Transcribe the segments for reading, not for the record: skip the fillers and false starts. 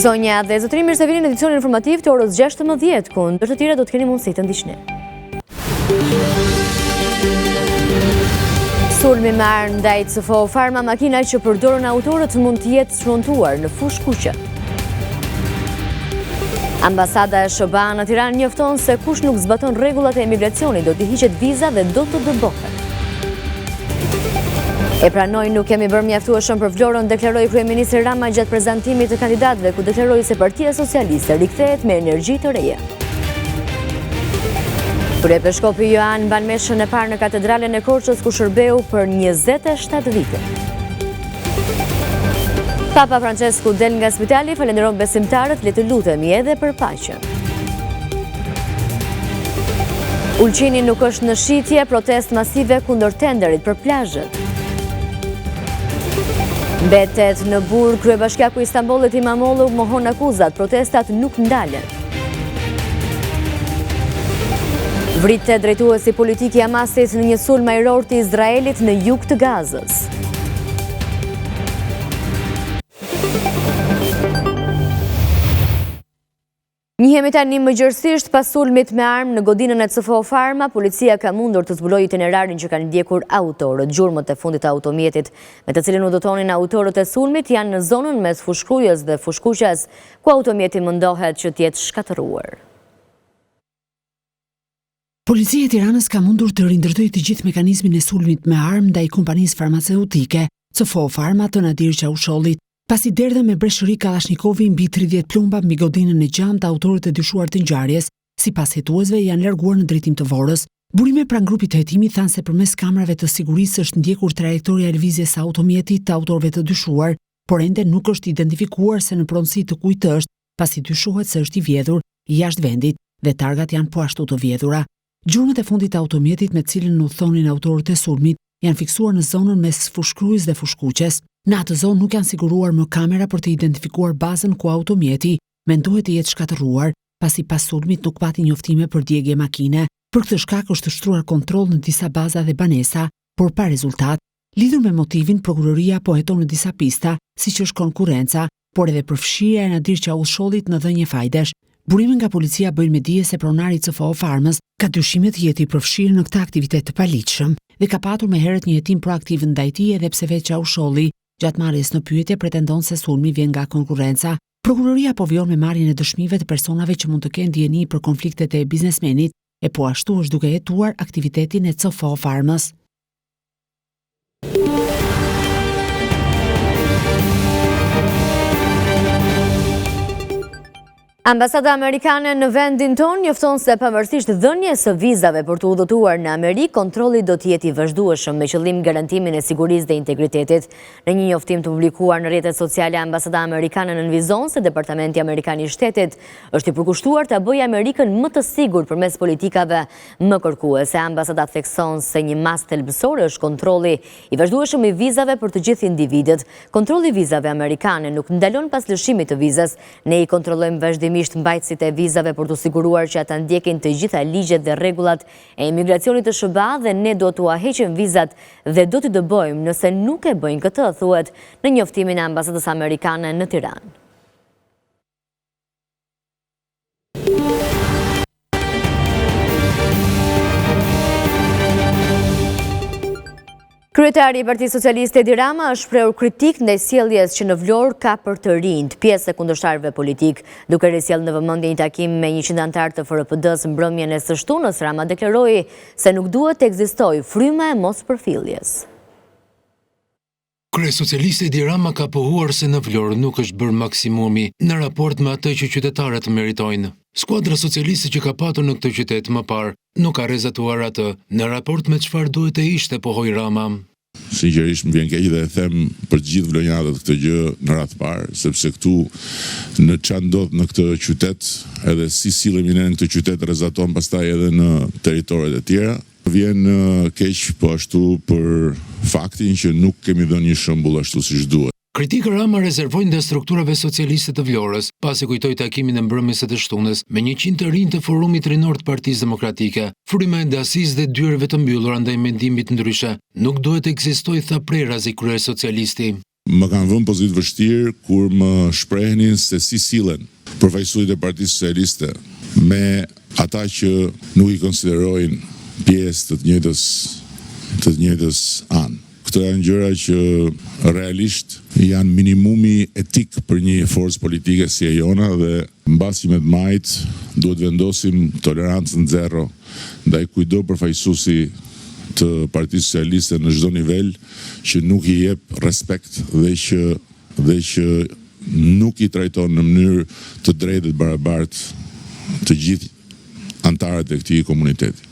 Zonja dhe zotëri, mirë se vini në edicionin informativ të orës 16, ku ndër të tjera do të keni mundësi të ndiqni. Sulmi me armë ndaj CFO Pharma, makina që përdorën autorët mund të jetë shmontuar në fushë kuqe. Ambasada e SBA në Tiranë njofton se kush nuk zbaton rregullat e emigracionit do t'i hiqet viza dhe do të dëbohet. E pranoj nuk kemi bërë mjaftueshëm për Vlorën, deklaroi kryeministri Rama gjatë prezantimit të kandidatëve, ku deklaroi se Partia Socialiste rikthehet me energji të reja. Kryepiskopi Joan mban meshën e parë në katedralen e Korçës, ku shërbeu për 27 vite. Papa Francesku del nga spitali, falenderon besimtarët, le të lutemi edhe për paqen. Ulqini nuk është në shitje, protest masive kundër tenderit për plazhet. Mbetet në Burg, kryebashkiaku i Istanbulit Imamoglu mohon akuzat, protestat nuk ndalen. Vritet drejtuesi politik i Hamasit në një sulm ajror të Izraelit në jug të Gazës. Njihemi tani më gjërësisht pas sulmit me armë në godinën e CFO Pharma, policia ka mundur të zbulojë itinerarin që kanë ndjekur autorët. Gjurmët e fundit të automjetit me të cilin udhëtonin autorët e sulmit janë në zonën mes fushkrujës dhe fushkuqes, ku automjeti mundohet që të jetë shkatëruar. Policia e Tiranës ka mundur të rindërtojë të gjithë mekanizmin e sulmit me armë ndaj kompanisë farmaceutike CFO Pharma të Nadir Çavushollit, pasi derdhe me breshëri Kallashnikovi mbi 30 plumba mbi godinën e gjamë të autorët e dyshuar të ngjarjes, sipas hetuesve janë larguar në drejtim të Vorrës. Burime pranë grupit të hetimit thanë se përmes kamerave të sigurisë është ndjekur trajektoria e lëvizjes së automjetit të autorëve të dyshuar, por ende nuk është identifikuar se në pronësi të kujt është, pasi dyshohet se është i vjedhur jashtë vendit dhe targat janë po ashtu të vjedhura. Gjurmët e fundit të automjetit me të cilën udhëtonin autorët e sulmit janë fiksuar në zonën mes fushkrujës dhe fushkuqes. Në atë zonë nuk janë siguruar më kamera për të identifikuar bazën ku automjeti mendohet të jetë shkatëruar, pasi pas sulmit nuk pati njoftime për djegje makine. Për këtë shkak është shtruar kontroll në disa baza dhe banesa, por pa rezultat. Lidhur me motivin, prokuroria po heton në disa pista, siç është konkurrenca, por edhe përfshirja e Nadir Çavushollit në dhënje fajdesh. Burimet nga policia bëjnë me dije se pronari i CFO Pharmës ka dyshime të jetë i përfshirë në këtë aktivitet të paligjshëm dhe ka patur më herët një hetim proaktiv ndaj tij, edhe pse vetë Çavusholli gjatë marrjes në pyetje pretendon se sulmi vjen nga konkurrenca. Prokuroria po vjon me marrjen e dëshmive të personave që mund të kenë dieni për konfliktet e biznesmenit, e po ashtu është duke hetuar aktivitetin e CFO Pharmës. Ambasada amerikane në vendin ton njofton se pavarësisht dhënies së vizave për të udhëtuar në Amerikë, kontrolli do të jetë i vazhdueshëm me qëllim garantimin e sigurisë dhe integritetit. Në një njoftim të publikuar në rrjetet sociale, ambasada amerikane nënvizon se Departamenti Amerikan i Shtetit është i përkushtuar ta bëjë Amerikën më të sigurt përmes politikave më kërkuese. Ambasada thekson se një masë thelbësore është kontrolli i vazhdueshëm i vizave për të gjithë individët. Kontrolli i vizave amerikane nuk ndalon pas lëshimit të vizës. Ne i kontrollojmë vazhdimisht mbajtësit e vizave për të siguruar që ata ndjekin të gjitha ligjet dhe rregullat e imigracionit të SBA dhe ne do t'u heqim vizat dhe do t'i dëbojmë nëse nuk e bëjnë këtë, thuhet në njoftimin e ambasadës amerikane në Tiranë. Kryetari i Partisë Socialiste Edi Rama është shprehur kritik ndaj sjelljes që në Vlorë ka për të rinjt, pjesë e kundërshtarëve politik. Duke risjellë në vëmendje një takim me 100 anëtar të FRPD-s mbrëmjen e së shtunës, Rama deklaroi se nuk duhet të ekzistojë fryma e mospërfilljes. Kryesocialisti Edi Rama ka pohuar se në Vlorë nuk është bërë maksimumi në raport me atë që qytetarët meritojnë. Skuadra socialiste që ka patur në këtë qytet më parë nuk ka rezatuar atë në raport me çfarë duhet të ishte, pohoi Rama. Sinqerisht më vjen keq dhe e them për gjithë vlonjatët këtë gjë në radhë parë, sepse këtu në çfarë ndodh në këtë qytet, edhe si sillemi ne në këtë qytet rezaton pastaj edhe në territoret e tjera. Vjen keq po ashtu për faktin që nuk kemi dhënë një shembull ashtu siç duhet. Kritikë Rama rezervojnë dhe strukturave socialiste të Vlorës, pasi kujtoi takimin e mbrëmjes së shtunës me 100 të rinj të Forumit Rinor të Partisë Demokratike. Fryma e dasisë dhe dyerve të mbyllura ndaj mendimit ndryshe nuk duhet të ekzistojë, tha prerazi kryesocialisti. Më kanë vënë pozitë vështirë kur më shprehnin se si sillen përfaqësuesit e Partisë Socialiste me ata që nuk i konsiderojnë pjesë të të njëjtës anë. Këto janë gjëra që realisht janë minimumi etik për një forcë politike si e jona dhe mbasi me të majt duhet vendosim tolerancën zero ndaj kujdo përfaqësuesi të Partisë Socialiste në çdo nivel që nuk i jep respekt dhe që nuk i trajton në mënyrë të drejtë dhe barabartë të gjithë antarët e këtij komuniteti.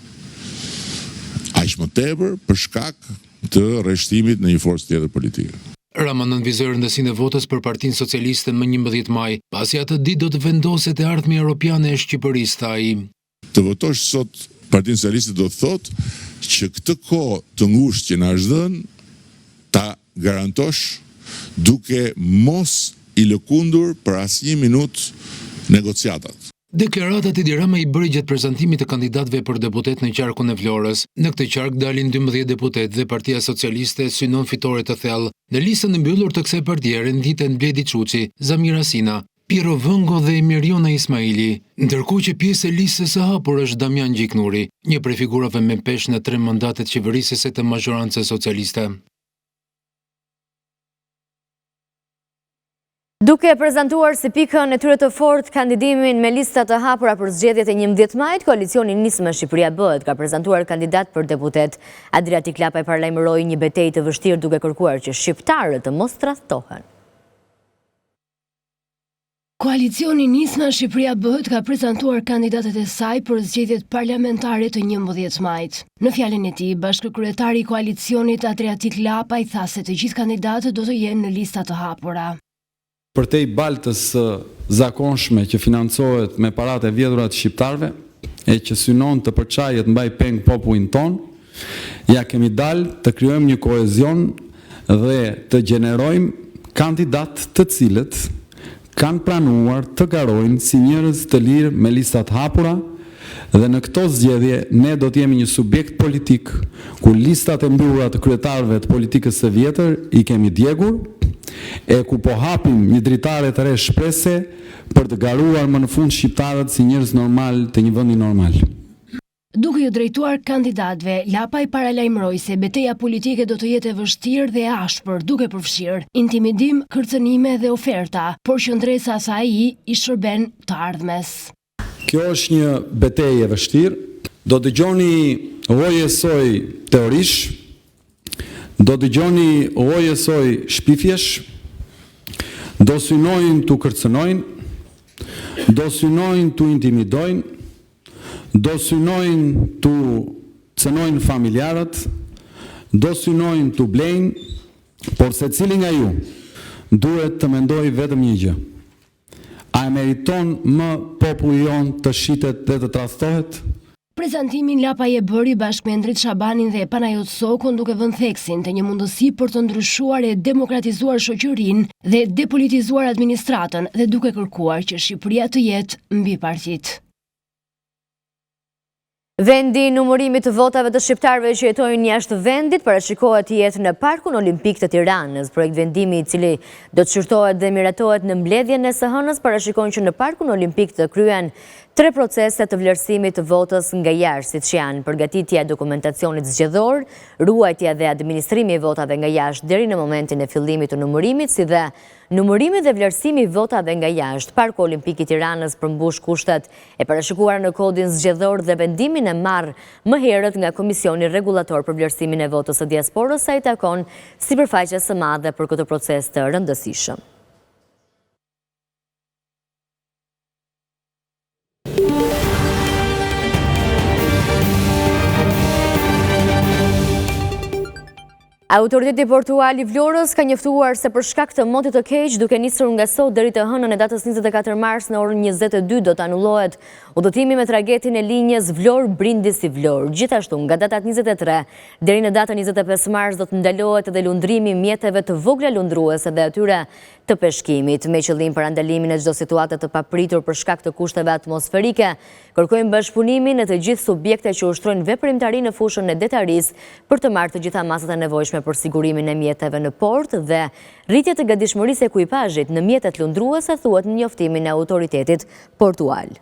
Aq më tepër për shkak të rreshtimit në një forcë tjetër politike. Rama nënvizoi rëndësinë e votës për Partinë Socialiste më 11 maj, pasi atë ditë do të vendoset e ardhmja europiane e Shqipërisë, tha ai. Të votosh sot Partinë Socialiste do të thotë që këtë kohë të ngushtë që na është dhënë ta garantosh duke mos i lëkundur për asnjë minutë negociatat. Deklaratat e Rama i bëri gjatë prezantimit të kandidatëve për deputet në qarkun e Vlorës. Në këtë qark dalin 12 deputet dhe Partia Socialiste synon fitore të thellë. Në listën e mbyllur të kësaj partie renditen Bledi Çuçi, Zamira Sina, Piro Vëngo dhe Mirjona Ismaili, ndërkohë që pjesë e listës së hapur është Damian Gjiknuri, një prej figurave me peshë në 3 mandatet qeverisëse të mazhorancës socialiste. Duke prezantuar si pikën e tyre të fortë kandidimin me lista të hapura për zgjedhjet e 11 majit, koalicioni Nismë Shqipëria Bëhet ka prezantuar kandidat për deputet. Adriatik Lapaj paralajmëroi një betejë të vështirë duke kërkuar që shqiptarët të mos tradhtohen. Koalicioni Nismë Shqipëria Bëhet ka prezantuar kandidatet e saj për zgjedhjet parlamentare të 11 majit. Në fjalën e tij, bashkëkryetari i koalicionit Adriatik Lapaj tha se të gjithë kandidatët do të jenë në lista të hapura. Për te i baltës zakonshme që financohet me paratë e vjedhura të shqiptarve, e që synon të përçajet mbaj peng popullin ton, ja kemi dalë të krijojmë një kohezion dhe të gjenerojmë kandidat të cilët kanë pranuar të garojnë si njerëz të lirë me listat hapura, dhe në këto zgjedhje ne do të jemi një subjekt politik ku listat e mbyllura të kryetarëve të politikës së vjetër i kemi djegur, e ku po hapim një dritare të re shprese për të garuar më në fund shqiptarët si njerëz normal të një vendi normal. Duke u drejtuar kandidatëve, Lapaj paralajmëroi se betejë politike do të jetë e vështirë dhe e ashpër, duke përfshirë intimidim, kërcënime dhe oferta, por qëndresa e saj i shërben të ardhmes. Kjo është një betejë e vështirë. Do dëgjoni lloje soi teorish, do dëgjoni lloje soi shpifjesh, do synojnë të kërcënojnë, do synojnë të intimidojnë, do synojnë të cënojnë familjarët, do synojnë të blejnë, por se cili nga ju duhet të mendoj vetëm një gjë. A e meriton më populli jon të shitet dhe të tradhtohet? Prezantimin Lapaj e bëri bashkë me Endrit Shabanin dhe Panajot Sokun duke vënë theksin të një mundësi për të ndryshuar e demokratizuar shoqërinë dhe depolitizuar administratën dhe duke kërkuar që Shqipëria të jetë mbi partitë. Vendi i numërimit të votave të shqiptarëve që jetojnë jashtë vendit parashikohet të jetë në Parkun Olimpik të Tiranës. Projekt vendimi i cili do të shërtohet dhe miratohet në mbledhjen e së hënës parashikon që në Parkun Olimpik të kryen 3 procese të vlerësimit të votës nga jashtë, siç janë përgatitja e dokumentacionit zgjedhor, ruajtja dhe administrimi i votave nga jashtë deri në momentin e fillimit të numërimit, si dhe numërimi dhe vlerësimi i votave nga jashtë. Parku Olimpik i Tiranës përmbush kushtet e parashikuara në kodin zgjedhor dhe vendimin e marrë më herët nga Komisioni Rregullator për vlerësimin e votës së diasporës, sa i takon sipërfaqes së madhe për këtë proces të rëndësishëm. Autoriteti portual i Vlorës ka njoftuar se për shkak të motit të keq, duke nisur nga sot deri të hënën e datës 24 mars në orën 22 do të anullohet udhëtimi me tragjetin e linjës Vlorë-Brindisi Vlorë. Gjithashtu, nga data 23 deri në datën 25 mars do të ndalohet edhe lundrimi mjeteve të vogla lundruese dhe atyre të peshkimit, me qëllim për ndalimin e çdo situate të papritur për shkak të kushteve atmosferike. Kërkojmë bashkëpunimin e të gjithë subjekte që ushtrojnë veprimtari në fushën e detarisë për të marrë të gjitha masat e nevojshme për sigurimin e mjeteve në port dhe rritje të gatishmërisë e ekuipazhit në mjetet lundruese, thuhet në njoftimin e autoritetit portual.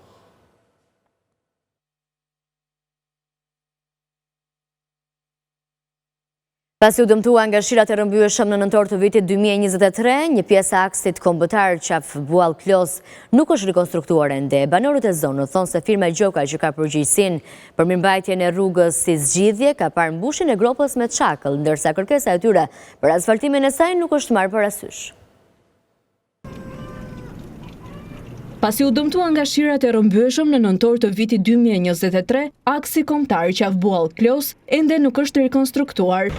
Pasi u dëmtua nga shirat e rrëmbyeshëm në nëntor të vitit 2023, një pjesë e aksit kombëtar Qaf-Buall-Klos nuk është rikonstruktuar ende. Banorët e zonës thonë se firma Gjoka që ka përgjegjësinë për mirëmbajtjen e rrugës si zgjidhje ka parë mbushjen e gropës me çakëll, ndërsa kërkesa e tyre për asfaltimin e saj nuk është marrë parasysh. Pasi u dëmtua nga shirat e rrëmbyeshëm në nëntor të vitit 2023, aksi kombëtar Qaf-Buall-Klos ende nuk është rikonstruktuar.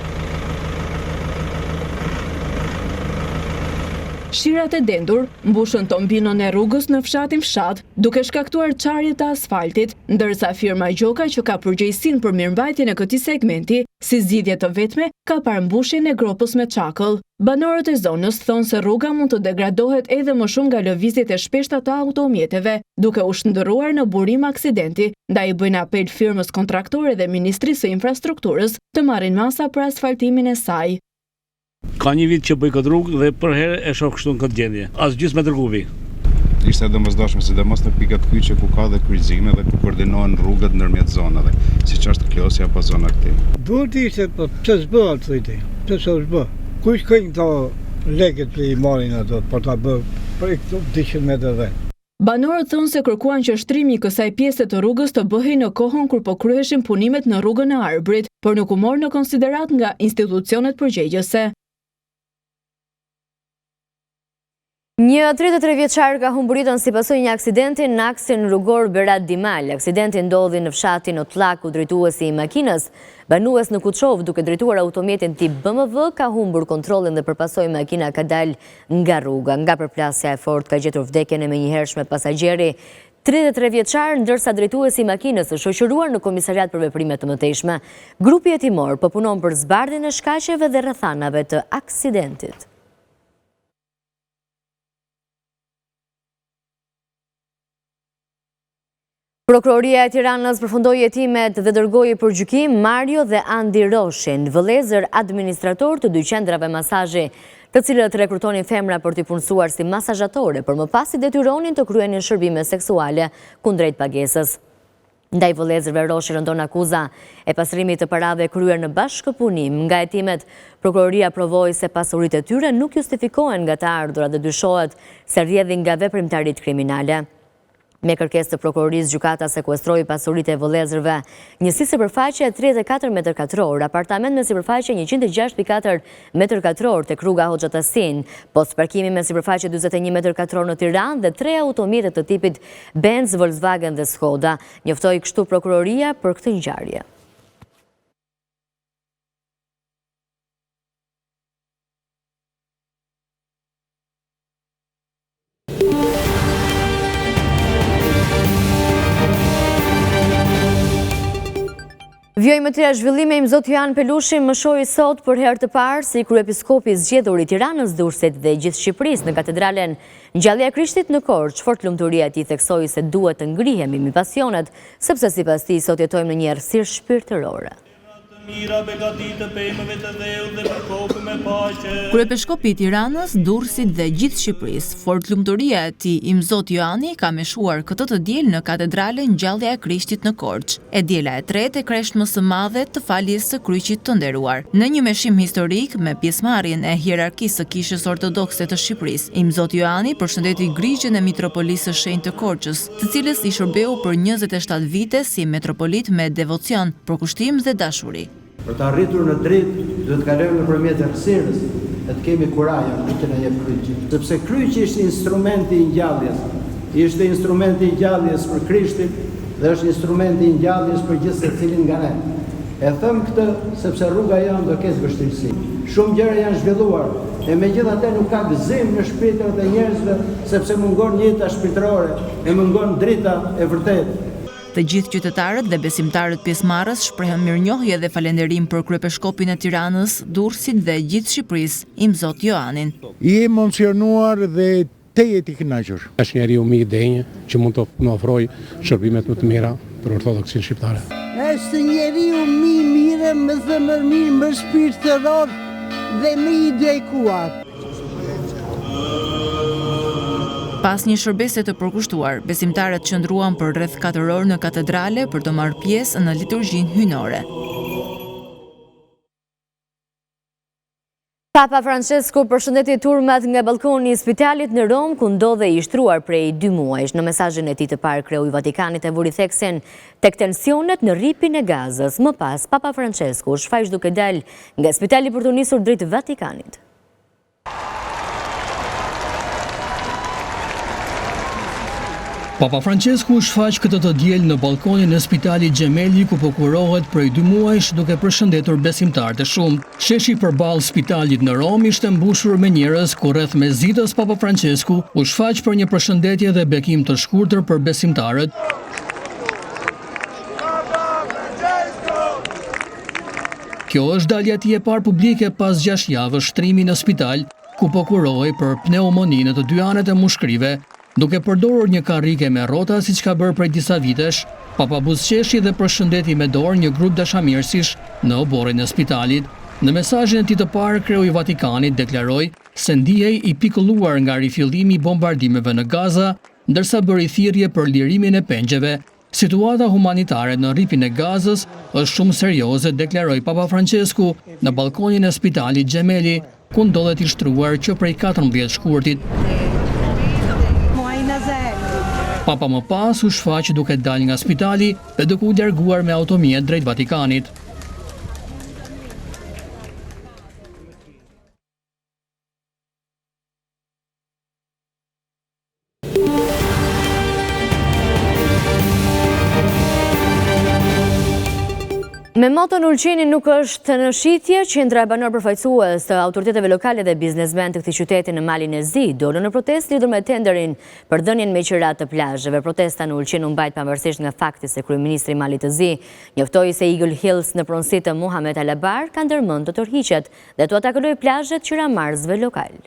Shirat e dendur mbushën tombinën e rrugës në fshatin fshat, duke shkaktuar çarje të asfaltit, ndërsa firma Gjoka që ka përgjegjësinë për mirëmbajtjen e këtij segmenti, si zgjidhje të vetme, ka parë mbushjen e gropës me çakëll. Banorët e zonës thonë se rruga mund të degradohet edhe më shumë nga lëvizjet e shpeshta të automjeteve, duke u shndërruar në burim aksidenti, ndaj bëjnë apel firmës kontraktore dhe Ministrisë së Infrastrukturës të marrin masa për asfaltimin e saj. Ka një vit që bëj këtë rrugë dhe për herë e shoh kështu në këtë gjendje. As gjysmë metër kubi. Ishte domosdoshme sidomos në pikat kyçe ku ka dhe kryqëzime dhe ku koordinohen rrugët ndërmjet zonave, siç është Klosi apo zona këtij. Duhet ishte po pse s'bëhet thotë. Pse s'bë? Ku shkojnë këto lekët që i marrin ato për ta bërë për këto 200 metra dhe. Banorët thonë se kërkuan që shtrimi i kësaj pjese të rrugës të bëhej në kohën kur po kryheshin punimet në rrugën e Arbrit, por nuk u mor në konsiderat nga institucionet përgjegjëse. Një 33 vjeçar ka humburitën si pasojë një aksidenti në aksin rrugor Berat Dimal. Aksidenti ndodhi në fshatin Otlak, ku drejtuesi i makinës, banues në Kuçov, duke drejtuar automjetin tip BMW, ka humbur kontrollin dhe përpasoi makina ka dalë nga rruga. Nga përplasja e fortë ka gjetur vdekjen e menjëhershme pasagjeri 33 vjeçar, ndërsa drejtuesi i makinës është shoqëruar në komisariat për veprime të mëtejshme. Grupi hetimor po punon për zbardhjen e shkaqeve dhe rrethanave të aksidentit. Prokuroria e Tiranës përfundoi hetimet dhe dërgoi për gjykim Mario dhe Andi Roshin, vëllezër administrator të dy qendrave masazhi, të cilët rekrutonin femra për t'i punësuar si masazhatore, por më pas i detyronin të kryenin shërbime seksuale kundrejt pagesës. Ndaj vëllezërve Roshi rëndon akuza e pasrimit të parave kryer në bashkëpunim. Nga hetimet, prokuroria provoi se pasuritë e tyre nuk justifikohen nga të ardhurat dhe dyshohet se rrjedhin nga veprimtaritë kriminale. Me kërkesë të prokurorisë, gjykata sekuestroi pasuritë e vëllezërve, një sipërfaqe 34 m2, apartament me sipërfaqe 106.4 m2 tek rruga Hoxha Tasin, post parkimi me sipërfaqe 41 m2 në Tiranë dhe 3 automjete të tipit Benz, Volkswagen dhe Skoda. Njoftoi kështu prokuroria për këtë ngjarje. Vjoj më tëra zhvillime im Zot Johan Pelushi më shohi sot për herë të parë si kryepiskopi zgjedhur i Tiranës, Durrësit dhe gjithë Shqipërisë në katedralen Ngjallja e Krishtit në Korçë. Fort lumturia e tij theksoi se duhet të ngrihemi mbi pasionet, sepse sipas tij sot jetojmë në një errësirë shpirtërore. Kryepiskopi i Tiranës, Durrësit dhe gjithë Shqipërisë, fort lumturia e tij Im Zot Joani ka meshuar këtë të diel në katedralen Ngjallja e Krishtit në Korçë, e diela e tretë e Kreshmës së Madhe të faljes së Kryqit të nderuar. Në një meshim historik me pjesëmarrjen e hierarkisë së Kishës Ortodokse të Shqipërisë, Im Zot Joani përshëndeti Grigjen e Mitropolisë së Shenjtë të Korçës, të cilës i shërbeu për 27 vite si metropolit me devocion, përkushtim dhe dashuri. Për të arritur në dritë, duhet të kalojmë nëpërmjet errësirës, dhe të kemi kurajën që na jep kryqi. Sepse kryqi është instrumenti i ngjalljes. Ishte instrumenti i ngjalljes për Krishtin dhe është instrumenti i ngjalljes për gjithë secilin nga ne. E them këtë sepse rruga jonë do ketë vështirësi. Shumë gjëra janë zhvilluar, e megjithatë nuk ka gëzim në shpirtrat e njerëzve, sepse mungon jeta shpirtërore, e mungon drita e vërtetë. Të gjithë qytetarët dhe besimtarët pjesëmarrës shprehen mirënjohje dhe falënderim për kryepiskopin e Tiranës, Durrësit dhe gjithë Shqipërisë, Im Zot Joanin. I emocionuar dhe tejet i kënaqur. Është njeriu më i denjë që mund të ofrojë shërbimet më të mira për ortodoksin shqiptare. Është njeriu më i mirë, më zemër mirë, më shpirtëror, dhe me i drejkuar. Pas një shërbese të përkushtuar, besimtarët qëndruan për rreth 4 orë në katedrale për të marrë pjesë në liturgjinë hyjnore. Papa Francesku përshëndeti turmat nga balkoni i spitalit në Rom, ku ndodhe i shtruar prej 2 muajsh. Në mesazhin e tij të parë, kreu i Vatikanit e vuri theksin tek tensionet në rripin e Gazës. Më pas, Papa Francesku u shfaq duke dalë nga spitali për të nisur drejt Vatikanit. Papa Francesku u shfaq këtë të diel në balkonin e spitalit Gemelli, ku po kurohet prej 2 muajsh duke përshëndetur besimtarët e shumt. Sheshi përballë spitalit në Rom ishte mbushur me njerëz, ku rreth mezitës Papa Francesku u shfaq për një përshëndetje dhe bekim të shkurtër për besimtarët. Kjo është dalja e tij e parë publike pas 6 javësh shtrimi në spital, ku po kurohej për pneumoni në të 2 anët e mushkërive. Duke përdorur një karrike me rrota siç ka bërë prej disa vitesh, Papa buzëqeshi dhe përshëndeti me dorë një grup dashamirësish në oborrin e spitalit. Në mesazhin e tij të parë, kreu i Vatikanit deklaroi se ndihej i pikëlluar nga rifillimi i bombardimeve në Gaza, ndërsa bëri thirrje për lirimin e pengjeve. Situata humanitare në rripin e Gazës është shumë serioze, deklaroi Papa Francesku në balkonin e spitalit Gemelli, ku ndodhet i shtruar që prej 14 shkurtit. Papa më pas u shfaq duke dalë nga spitali dhe duke u larguar me automjet drejt Vatikanit. Me moton Ulqini nuk është në shitje, qendra e banor përfaqësues të autoriteteve lokale dhe biznesmen të këtij qyteti në Malin e Zi dolën në protestë lidhur me tenderin për dhënien me qira të plazheve. Protesta në Ulqin u mbajt pavarësisht nga fakti se kryeministri i Malit të Zi njoftoi se Eagle Hills në pronësi të Muhamet Alabar ka ndërmend të tërhiqet dhe të atakolojë plazhet qiramarrësve lokal.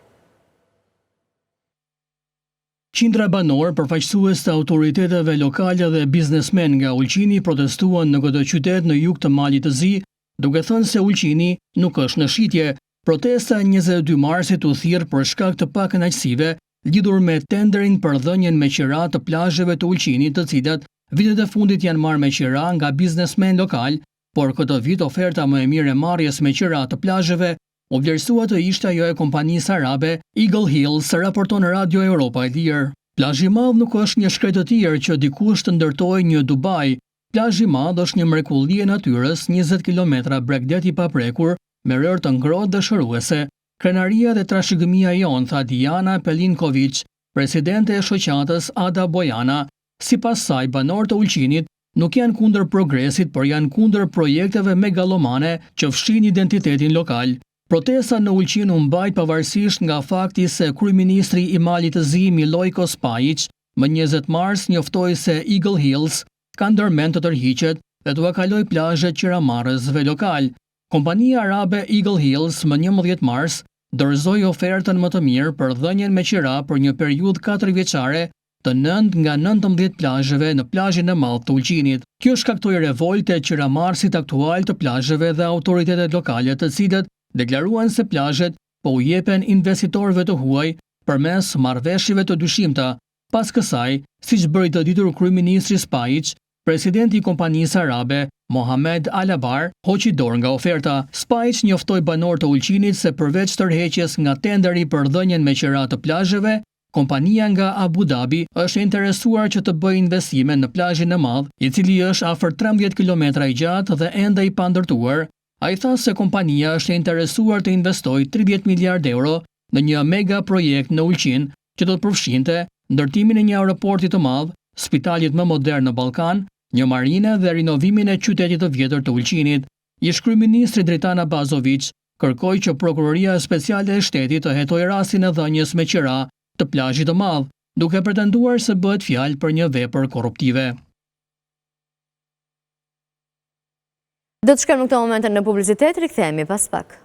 Qindra banor përfaqësues të autoriteteve lokale dhe biznesmen nga Ulqini protestuan në këtë qytet në jug të Malit të Zi, duke thënë se Ulqini nuk është në shitje. Protesta 22 marsit u thirr për shkak të pakënaqësive lidhur me tenderin për dhënien me qira të plazheve të Ulqinit, të cilat vitet e fundit janë marrë me qira nga biznesmen lokal, por këtë vit oferta më e mirë e marrjes me qira të plazheve u vlerësua të ishte ajo e kompanisë arabe Eagle Hills, raporton Radio Europa e Lirë. Plazhi i madh nuk është një shkret të tjerë që dikush të ndërtojë një Dubai. Plazhi i madh është një mrekulli e natyrës, 20 kilometra bregdet i paprekur, me rërë të ngrohtë dhe shëruese. Krenaria dhe trashëgimia jon, tha Diana Pelinković, presidente e shoqatës Ada Bojana. Sipas saj, banorët e Ulqinit nuk janë kundër progresit, por janë kundër projekteve megalomane që fshin identitetin lokal. Protesta në Ulqin u mbajt pavarësisht nga fakti se kryeministri i Malit të Zi Milojko Spajić më 20 mars njoftoi se Eagle Hills ka ndërmend të tërhiqet dhe t'u kalojë plazhet qiramarrësve lokal. Kompania arabe Eagle Hills më 11 mars dorëzoi ofertën më të mirë për dhënien me qira për një periudhë 4 vjeçare të 9 nga 19 plazheve në plazhin e madh të Ulqinit. Kjo shkaktoi revolte e qiramarrësit aktual të plazheve dhe autoritetet lokale, të cilët deklaruan se plazhet po u jepen investitorëve të huaj përmes marrëveshjeve të dyshimta. Pas kësaj, siç bëri të ditur kryeministri Spajić, presidenti i kompanisë arabe Mohamed Alabar hoqi dorë nga oferta. Spajić njoftoi banorët e Ulqinit se përveç tërheqjes nga tenderi për dhënien me qira të plazheve, kompania nga Abu Dhabi është interesuar që të bëjë investime në plazhin e madh, i cili është afër 13 kilometra i gjatë dhe ende i pandërtuar. Ai tha se kompania është interesuar të investojë 30 miliardë euro në një mega projekt në Ulqin që do të përfshinte ndërtimin e një aeroporti të madh, spitalit më modern në Ballkan, një marine dhe rinovimin e qytetit të vjetër të Ulqinit. Ish kryeministri Dritan Abazović kërkoi që Prokuroria Speciale e Shtetit të hetojë rastin e dhënies me qira të plazhit të madh, duke pretenduar se bëhet fjalë për një vepër korruptive. Do të shkojmë në këtë moment në publicitet, rikthehemi pas pak.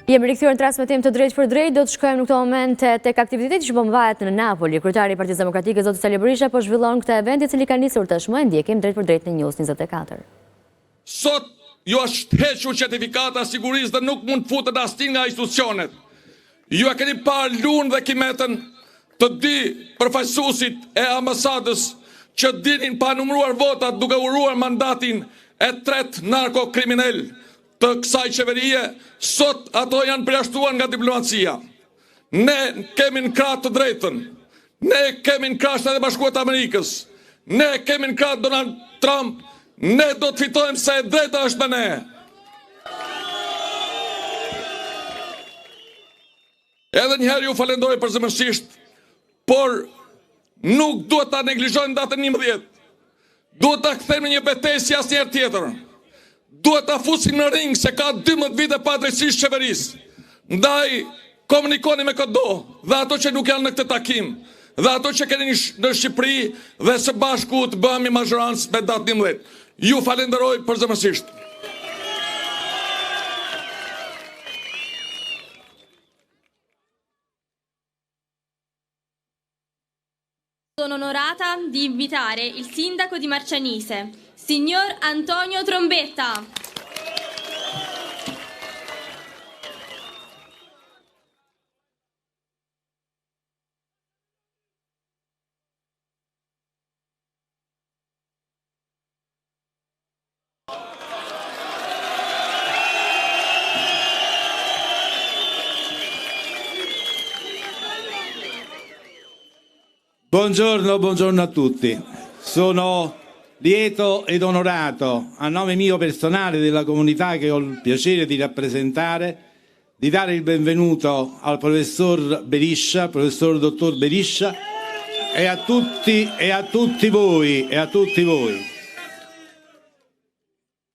Jemi rikthyer në transmetim të drejtë për drejtë, do të shkojmë në këtë moment tek aktiviteti që po mbajt në Napoli. Kryetari i Partisë Demokratike zoti Sali Berisha po zhvillon këtë event i cili ka nisur tashmë, e ndjekim drejt për drejtë në News 24. Sot ju është hequr certifikata sigurisë dhe nuk mund futet asnjë nga institucionet. Ju e keni parë lunë dhe kimetën të dy përfaqësuesit e ambasadës që dinin pa numëruar votat duke uruar mandatin e tretë narkokriminal të kësaj qeverie, sot ato janë përjashtuar nga diplomacia. Ne kemi në krah të drejtën, ne kemi në krah Shtetet e Bashkuara të Amerikës, ne kemi në krah Donald Trump, ne do të fitojmë se e drejta është me ne. Edhe njëherë ju falenderoj përzemërsisht, por nuk duhet ta neglizhojmë datën 11. Duhet ta kthejmë në një betejë si asnjëherë tjetër. Duhet ta fusim në ring se ka 12 vite pa drejtësisht qeverisë. Ndaj komunikoni me këdo dhe ato që nuk janë në këtë takim, dhe ato që keni në Shqipëri dhe së bashku të bëhemi mazhorancë me datën 11. Ju falenderoj përzemërsisht. Sono onorata di invitare il sindaco di Marcianise, signor Antonio Trombetta. Buongiorno a tutti. Sono lieto ed onorato, a nome mio personale e della comunità che ho il piacere di rappresentare, di dare il benvenuto al professor Berisha, professor dottor Berisha, e a tutti voi.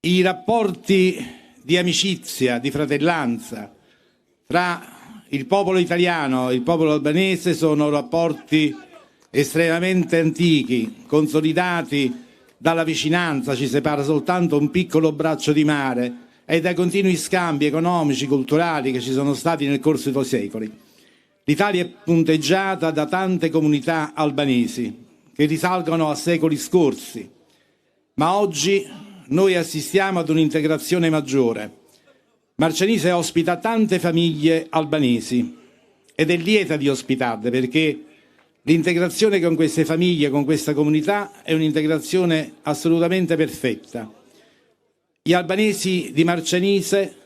I rapporti di amicizia, di fratellanza tra il popolo italiano e il popolo albanese sono rapporti estremamente antichi, consolidati dalla vicinanza, ci separa soltanto un piccolo braccio di mare, e dai continui scambi economici, culturali che ci sono stati nel corso dei secoli. L'Italia è punteggiata da tante comunità albanesi che risalgono a secoli scorsi, ma oggi noi assistiamo ad un'integrazione maggiore. Marcianise ospita tante famiglie albanesi ed è lieta di ospitarle, perché l'integrazione con queste famiglie, con questa comunità, è un'integrazione assolutamente perfetta. Gli albanesi di Marcianise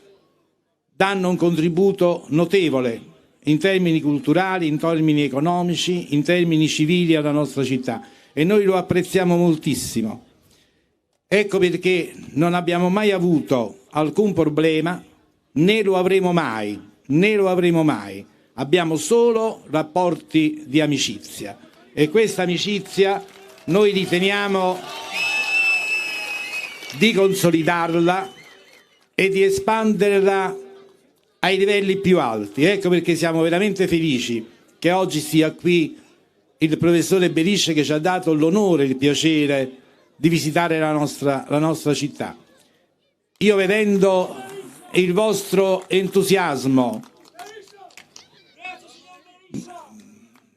danno un contributo notevole in termini culturali, in termini economici, in termini civili alla nostra città, e noi lo apprezziamo moltissimo. Ecco perché non abbiamo mai avuto alcun problema, né lo avremo mai. Abbiamo solo rapporti di amicizia, e questa amicizia noi riteniamo di consolidarla e di espanderla ai livelli più alti. Ecco perché siamo veramente felici che oggi sia qui il professore Berisha, che ci ha dato l'onore e il piacere di visitare la nostra città. Io, vedendo il vostro entusiasmo,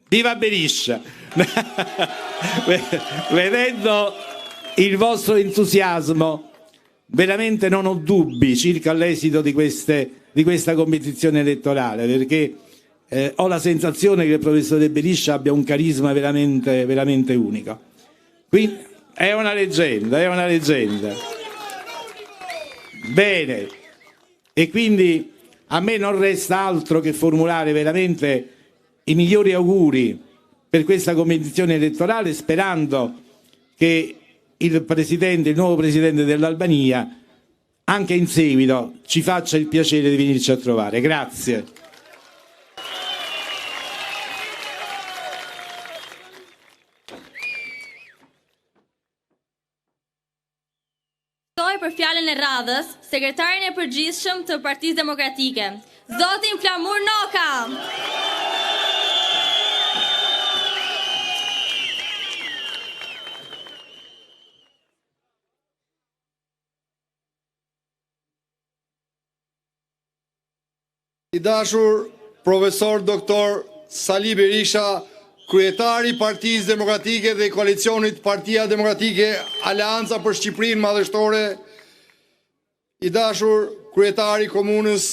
viva Berisha! Vedendo il vostro entusiasmo, veramente non ho dubbi circa l'esito di questa competizione elettorale, perché ho la sensazione che il professore Berisha abbia un carisma veramente unico. Quindi è una leggenda. Bene, e quindi a me non resta altro che formulare veramente i migliori auguri per questa competizione elettorale, sperando che il nuovo presidente dell'Albania, anche in seguito, ci faccia il piacere di venirci a trovare. Grazie. Për fjalën e radhës, sekretarin e përgjithshëm të Partisë Demokratike, zotin Flamur Noka. I dashur profesor doktor Sali Berisha, kryetari Partisë Demokratike dhe koalicionit Partia Demokratike Aleanca për Shqipërinë Madhështore, i dashur kryetari Komunës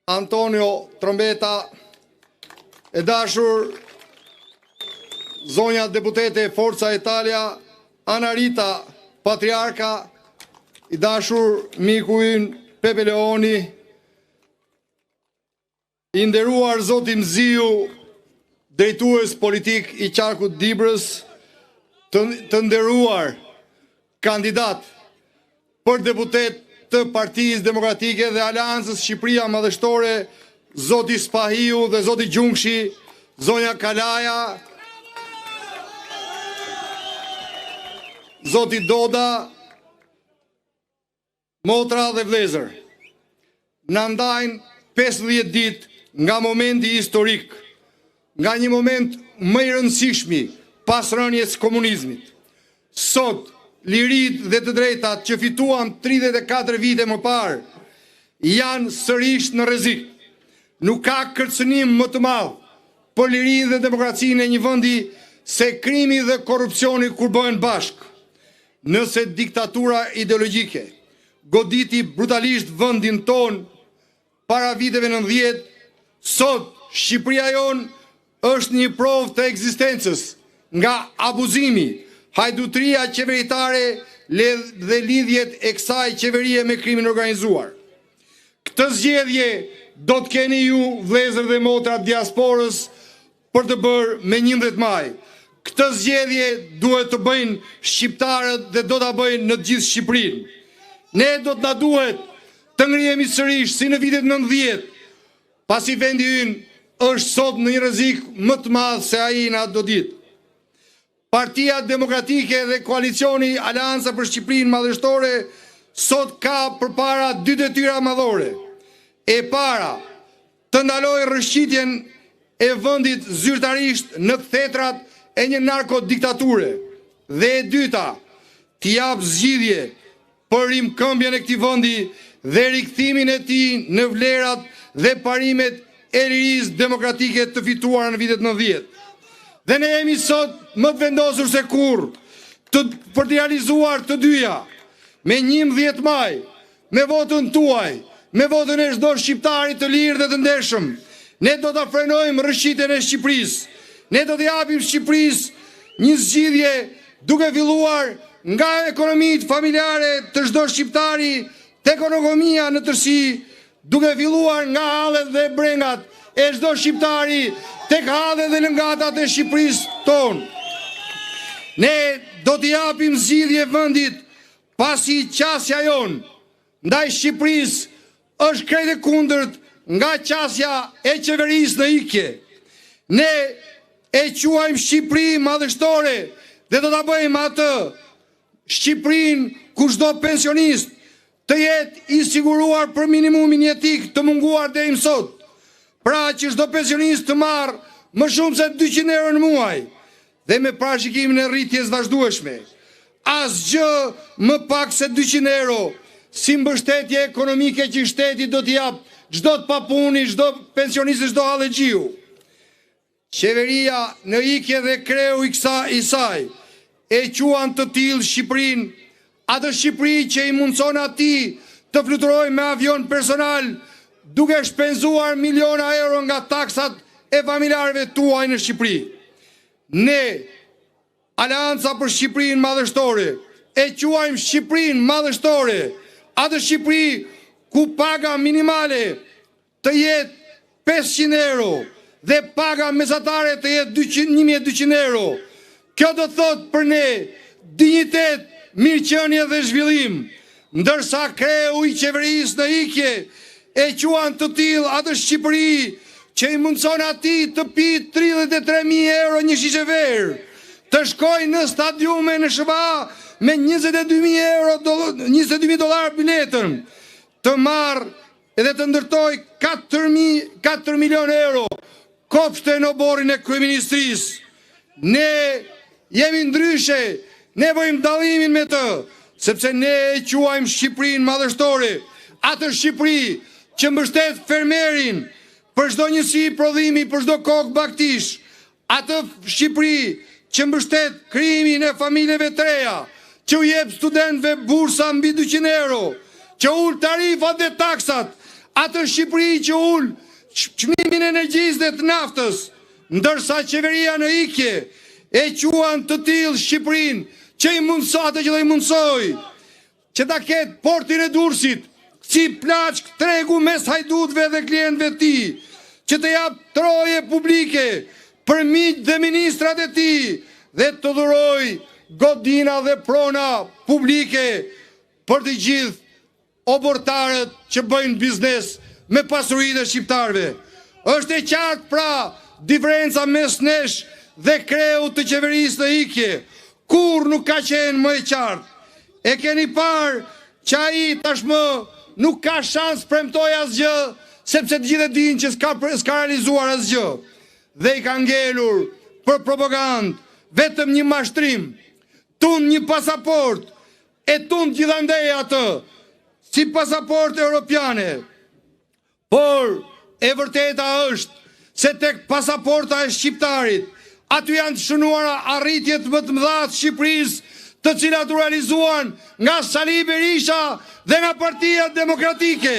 Antonio Trombetta, e dashur zonja deputete Forza Italia Ana Rita Patriarka, i dashur miku ynë Pepe Leoni, i nderuar Zoti Mziu, drejtues politik i Qarkut Dibrës, të nderuar kandidat për deputet të Partisë Demokratike dhe Aleancës Shqipëria Madhështore, Zoti Spahiu dhe Zoti Gjungshi, zonja Kalaja, Zoti Doda, motra dhe vlezër. Na ndajnë 50 ditë nga momenti historik, nga një moment më i rëndësishmi pas rënjes komunizmit. Sot, lirit dhe të drejtat që fituam 34 vite më parë, janë sërish në rrezik. Nuk ka kërcënim më të madh për lirinë dhe demokracinë e një vendi se krimi dhe korrupsioni kur bëhen bashk. Nëse diktatura ideologjike goditi brutalisht vendin ton para viteve 90, sot Shqipëria jonë është një provë të ekzistencës nga abuzimi, hajdutria qeveritare dhe lidhjet e kësaj qeverie me krimin organizuar. Këtë zgjedhje do të keni ju, vëllezër dhe motra diasporës, për të bërë me 11 maj. Këtë zgjedhje duhet të bëjnë shqiptarët dhe do ta bëjnë në gjithë Shqipërinë. Ne do të na duhet të ngrihemi sërish si në vitet 90, pasi vendi ynë është sot në një rrezik më të madh se ai në ato ditë. Partia Demokratike dhe koalicioni Aleanca për Shqipërinë Madhështore sot ka përpara 2 detyra madhore. E para, të ndalojë rrëshqitjen e vendit zyrtarisht në thetrat e një narkodiktature. Dhe e dyta, t'i jap zgjidhje për rimkëmbjen e këtij vendi dhe rikthimin e tij në vlerat dhe parimet e lirisë demokratike të fituara në vitet 90. Dhe ne jemi sot më të vendosur se kurrë për të realizuar të dyja. Me 11 maj, me votën tuaj, me votën e çdo shqiptari të lirë dhe të ndershëm, ne do ta frenojmë rrëshqitjen e Shqipërisë. Ne do të japim Shqipërisë një zgjidhje duke filluar nga ekonomitë familjare të çdo shqiptari tek ekonomia në tërësi, duke filluar nga hallet dhe brengat e çdo shqiptari tek hallet dhe lëngatat e Shqipërisë tonë. Ne do t'i japim zgjidhje vendit, pasi qasja jon ndaj Shqipërisë është krejt e kundërt nga qasja e qeverisë në ikje. Ne e quajmë Shqipëri madhështore dhe do ta bëjmë atë Shqipërinë ku çdo pensionist të jetë i siguruar për minimumin jetik të munguar deri më sot. Pra që çdo pensionist të marrë më shumë se 200 euro në muaj dhe me parashikimin e rritjes vazhdueshme. Asgjë më pak se 200 euro si mbështetje ekonomike që shteti do t'i jap çdo të papuni, çdo pensionist, çdo hallexiu. Qeveria në ikje dhe kreu i saj e quan të tillë Shqipërinë, atë Shqipëri që i mundson atij të fluturojë me avion personal duke shpenzuar miliona euro nga taksat e familjarëve tuaj në Shqipëri. Ne, Aleanca për Shqipërinë Madhështore, e quajmë Shqipërinë Madhështore, atë Shqipëri ku paga minimale të jetë 500 euro dhe paga mesatare të jetë 1200 euro. Kjo do thot për ne dinjitet, mirëqenie dhe zhvillim, ndërsa kreu i qeverisë në ikje e quan të tillë atë Shqipëri që i mundson atij të pi 33.000 euro një shishe verë, të shkojë në stadiume në SBA me 22.000 dollar biletën, të marrë edhe të ndërtoj 4 milion euro kopshte në oborrin e kryeministrisë. Ne jemi ndryshe, ne bëjmë dallimin me të, sepse ne e quajmë Shqipërinë Madhështore, atë Shqipëri që mbështet fermerin për çdo njësi prodhimi, për çdo kokë baktish, atë Shqipëri që mbështet krijimin e familjeve të reja, që u jep studentëve bursa mbi 200 euro, që ul tarifat dhe taksat, atë Shqipëri që ul çmimin e energjisë dhe të naftës, ndërsa qeveria në ikje e quan të tillë Shqipërinë që i mundësate që do i mundsoj, që ta ketë portin e Durrësit, si plaçk tregu mes hajdutëve dhe klientëve të tij, që të jap troje publike për miq dhe ministrat e tij dhe të dhuroj godina dhe prona publike për të gjithë obortarët që bëjnë biznes me pasurinë e shqiptarëve. Është e qartë pra diferenca mes nesh dhe kreut të qeverisë të ikje, kur nuk ka qenë më e qartë. E keni parë që ai tashmë nuk ka shans premtoj asgjë, sepse të gjithë e dinë që s'ka realizuar asgjë. Dhe i ka ngelur për propagandë vetëm një mashtrim, tund një pasaport, e tund gjithandej atë, si pasaport europiane. Por e vërteta është se tek pasaporta e shqiptarit, aty janë të shënuara arritjet më të mëdha të Shqipërisë, të cilat u realizuan nga Sali Berisha dhe nga Partia Demokratike.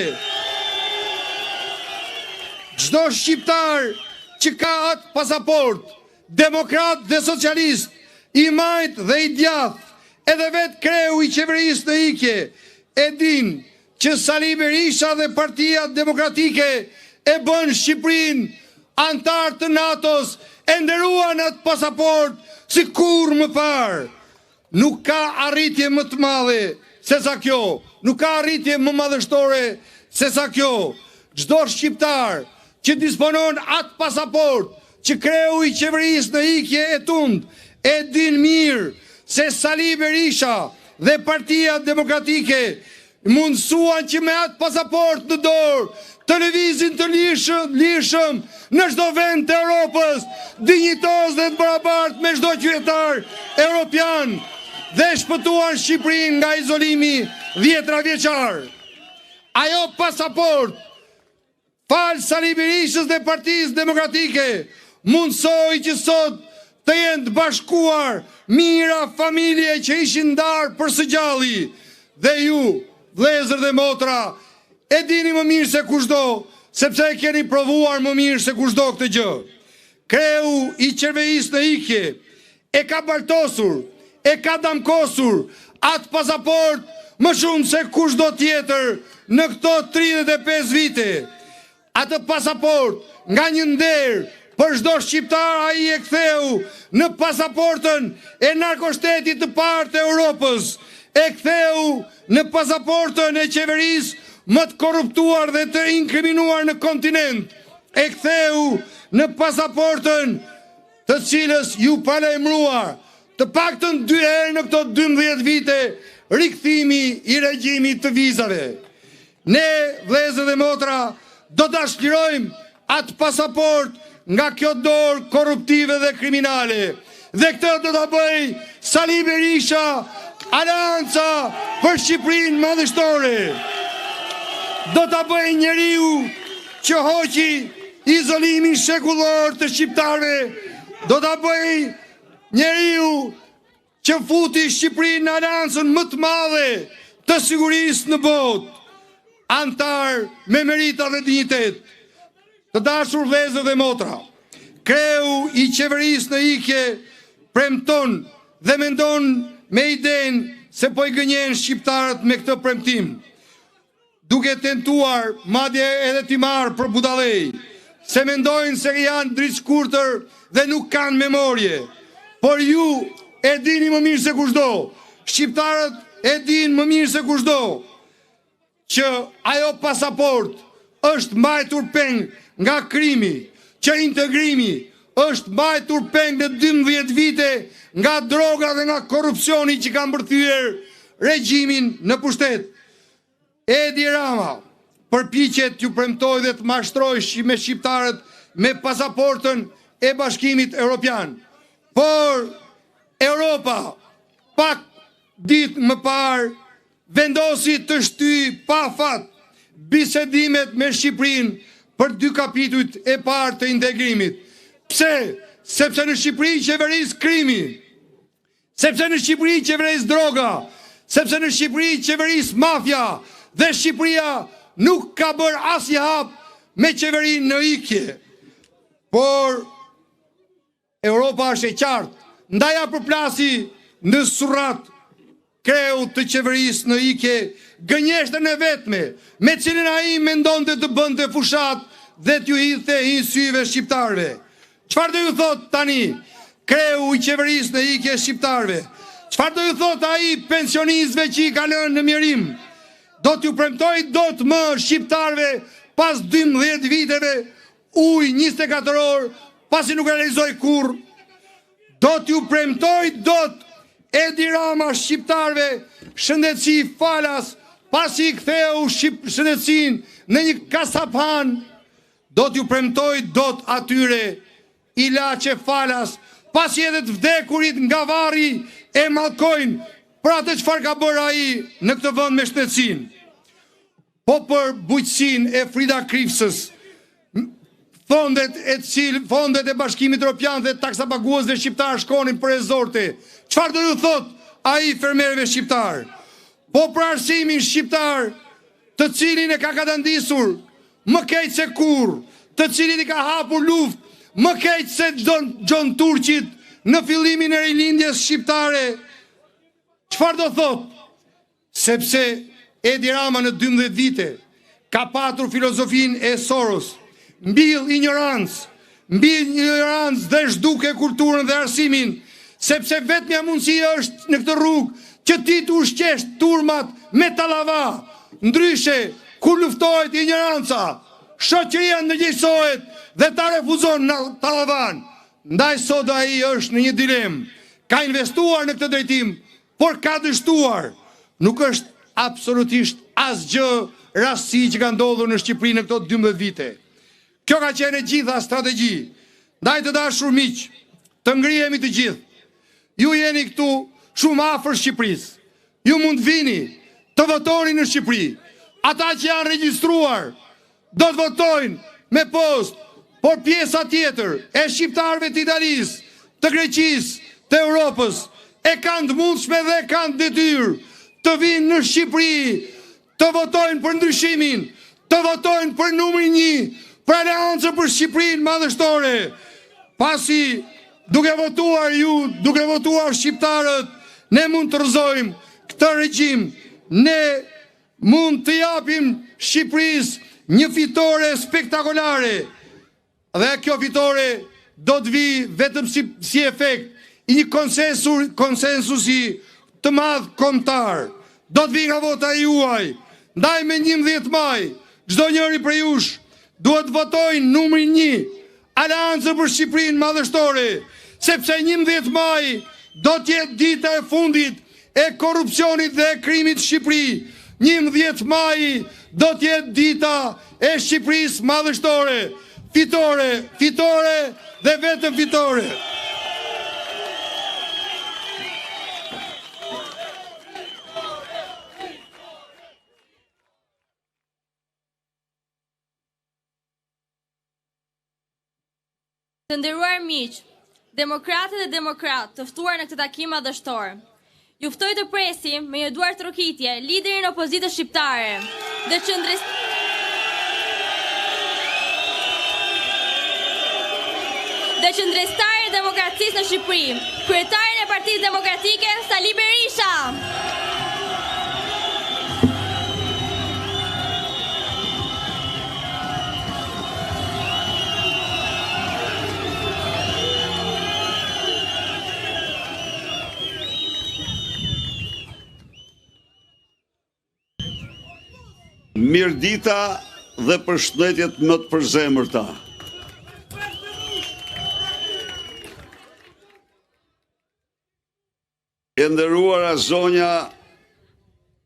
Çdo shqiptar që ka atë pasaport, demokrat dhe socialist, i majt dhe i djath, edhe vetë kreu i qeverisë në ikje, e din që Sali Berisha dhe Partia Demokratike e bën Shqipërinë antar të NATO-s, e nderuan atë pasaport si kur më parë. Nuk ka arritje më të madhe se sa kjo, nuk ka arritje më madhështore se sa kjo. Çdo shqiptar që disponon atë pasaport, që kreu i qeverisë në ikje e tund, e din mirë se Sali Berisha dhe Partia Demokratike mundsuan që me atë pasaport në dorë të lëvizin të lirshëm në çdo vend të Europës, dinjitos dhe të barabartë me çdo qytetar europian, dhe shpëtuan Shqipërinë nga izolimi 10 vjeçar. Ajo pasaport, fal Sali Berishës dhe Partisë Demokratike, mundsoi që sot të jenë të bashkuar mijëra familje që ishin ndarë për së gjalli. Dhe ju, vëllezër dhe motra, e dini më mirë se kushdo, sepse e keni provuar më mirë se kushdo këtë gjë. Kreu i qeverisë në ikje e ka baltosur, e ka damkosur atë pasaport më shumë se kushdo tjetër në këto 35 vite. Atë pasaport nga një nder për çdo shqiptar ai e ktheu në pasaportën e narkoshtetit të parë të Europës, e ktheu në pasaportën e qeverisë më të korruptuar dhe të inkriminuar në kontinent, e ktheu në pasaportën të cilës ju palajmëruar të paktën 2 herë në këto 12 vite rikthimi i regjimit të vizave. Ne, vëllezër dhe motra, do ta shlirojmë atë pasaport nga kjo dorë korruptive dhe kriminale. Dhe këtë do ta bëj Sali Berisha, Alianca për Shqipërinë madhështore. Do ta bëj njeriu që hoqi izolimin shekullor të shqiptarëve. Do ta bëj njeriu që futi Shqipërinë në aleancën më të madhe të sigurisë në botë, antar me merita dhe dinjitet. Të dashur vëllezër dhe motra, kreu i qeverisë në ikje premton dhe mendon me idenë se po i gënjen shqiptarët me këtë premtim, duke tentuar madje edhe t'i marrë për budallej, se mendojnë se janë driçkurtër dhe nuk kanë memorje. Por ju e dini më mirë se kushdo, shqiptarët e dinë më mirë se kushdo, që ajo pasaport është mbajtur peng nga krimi, që integrimi është mbajtur peng në 12 vite nga droga dhe nga korrupsioni që kanë mbërthyer regjimin në pushtet. Edi Rama përpiqet ju premtoj dhe të mashtrojë me shqiptarët me pasaportën e Bashkimit Evropian. Por Europa pak ditë më parë vendosi të shtyjë pa fat bisedimet me Shqipërinë për 2 kapitujt e parë të integrimit. Pse? Sepse në Shqipëri qeveris krimi, sepse në Shqipëri qeveris droga, sepse në Shqipëri qeveris mafia, dhe Shqipëria nuk ka bërë asnjë hap me qeverinë në ikje. Por Europa është e qartë, ndaja përplasi në surrat kreu të qeverisë në ikje, gënjeshtën e vetme, me cilin ai mendonte të bënte fushat dhe t'ju hidhte hi syve shqiptarëve. Çfarë do ju thot tani kreu i qeverisë në ikje shqiptarëve? Çfarë do ju thot ai pensionistëve që i kanë lënë në mjerim? Do t'ju premtoj dot më shqiptarëve pas 12 viteve ujë 24 orë, pasi nuk realizoi kurrë. Do t'ju premtoj dot Edi Rama shqiptarëve shëndetësi falas, pasi i ktheu shëndetësinë në një kasaphan. Do t'ju premtoj dot atyre ilaçe falas, pasi edhe të vdekurit nga varri e mallkojnë për atë çfarë ka bërë ai në këtë vend me shëndetësinë. Po për bujqësinë e Frida Krifsës, fondet e Bashkimit Evropian dhe taksapaguesve shqiptar shkonin për rezorte. Çfarë do ju thot ai fermerëve shqiptar? Po për arsimin shqiptar, të cilin e ka katandisur më keq se kurrë, të cilin i ka hapur luftë më keq se Gjon Turqit në fillimin e rilindjes shqiptare. Çfarë do thot? Sepse Edi Rama në 12 vite ka patur filozofinë e Soros, mbill ignorancë dhe zhduke kulturën dhe arsimin, sepse vetmja mundësi është në këtë rrugë që ti të ushqesh turmat me tallava. Ndryshe, kur luftohet ignoranca, shoqëria ndërgjegjësohet dhe ta refuzon në tallavan. Ndaj sot ai është në një dilemë. Ka investuar në këtë drejtim, por ka dështuar. Nuk është absolutisht asgjë rastësi që ka ndodhur në Shqipëri në këto 12 vite. Kjo ka qenë e gjitha strategji. Ndaj të dashur miq, të ngrihemi të gjithë. Ju jeni këtu shumë afër Shqipërisë. Ju mund vini të votoni në Shqipëri. Ata që janë regjistruar do të votojnë me postë, por pjesa tjetër e shqiptarëve të Italisë, të Greqisë, të Europës e kanë të mundshme dhe kanë detyrë të vinë në Shqipëri, të votojnë për ndryshimin, të votojnë për numrin 1, për aleancën për Shqipërinë madhështore. Pasi duke votuar ju, duke votuar shqiptarët, ne mund të rrëzojmë këtë regjim, ne mund të japim Shqipërisë një fitore spektakolare. Dhe kjo fitore do të vi vetëm si efekt i një konsensusi të madh kombëtar. Do të vi nga vota juaj. Ndaj me 11 maj, çdo njëri prej jush duhet votojnë numrin 1, Aleancën për Shqipërinë madhështore, sepse 11 maj do të jetë dita e fundit e korrupsionit dhe e krimit në Shqipëri. 11 maj do të jetë dita e Shqipërisë madhështore. Fitore, fitore dhe vetëm fitore. Të nderuar miq, demokratë dhe demokratë të ftuar në këtë takim madhështor. Ju ftoj të presim me një duar trokitje liderin e opozitës shqiptare dhe qëndrestari i demokracisë në Shqipëri, kryetarin e Partisë Demokratike Sali Berisha. Mirdita dhe përshëndetjet më të përzemërta. E nderuara zonja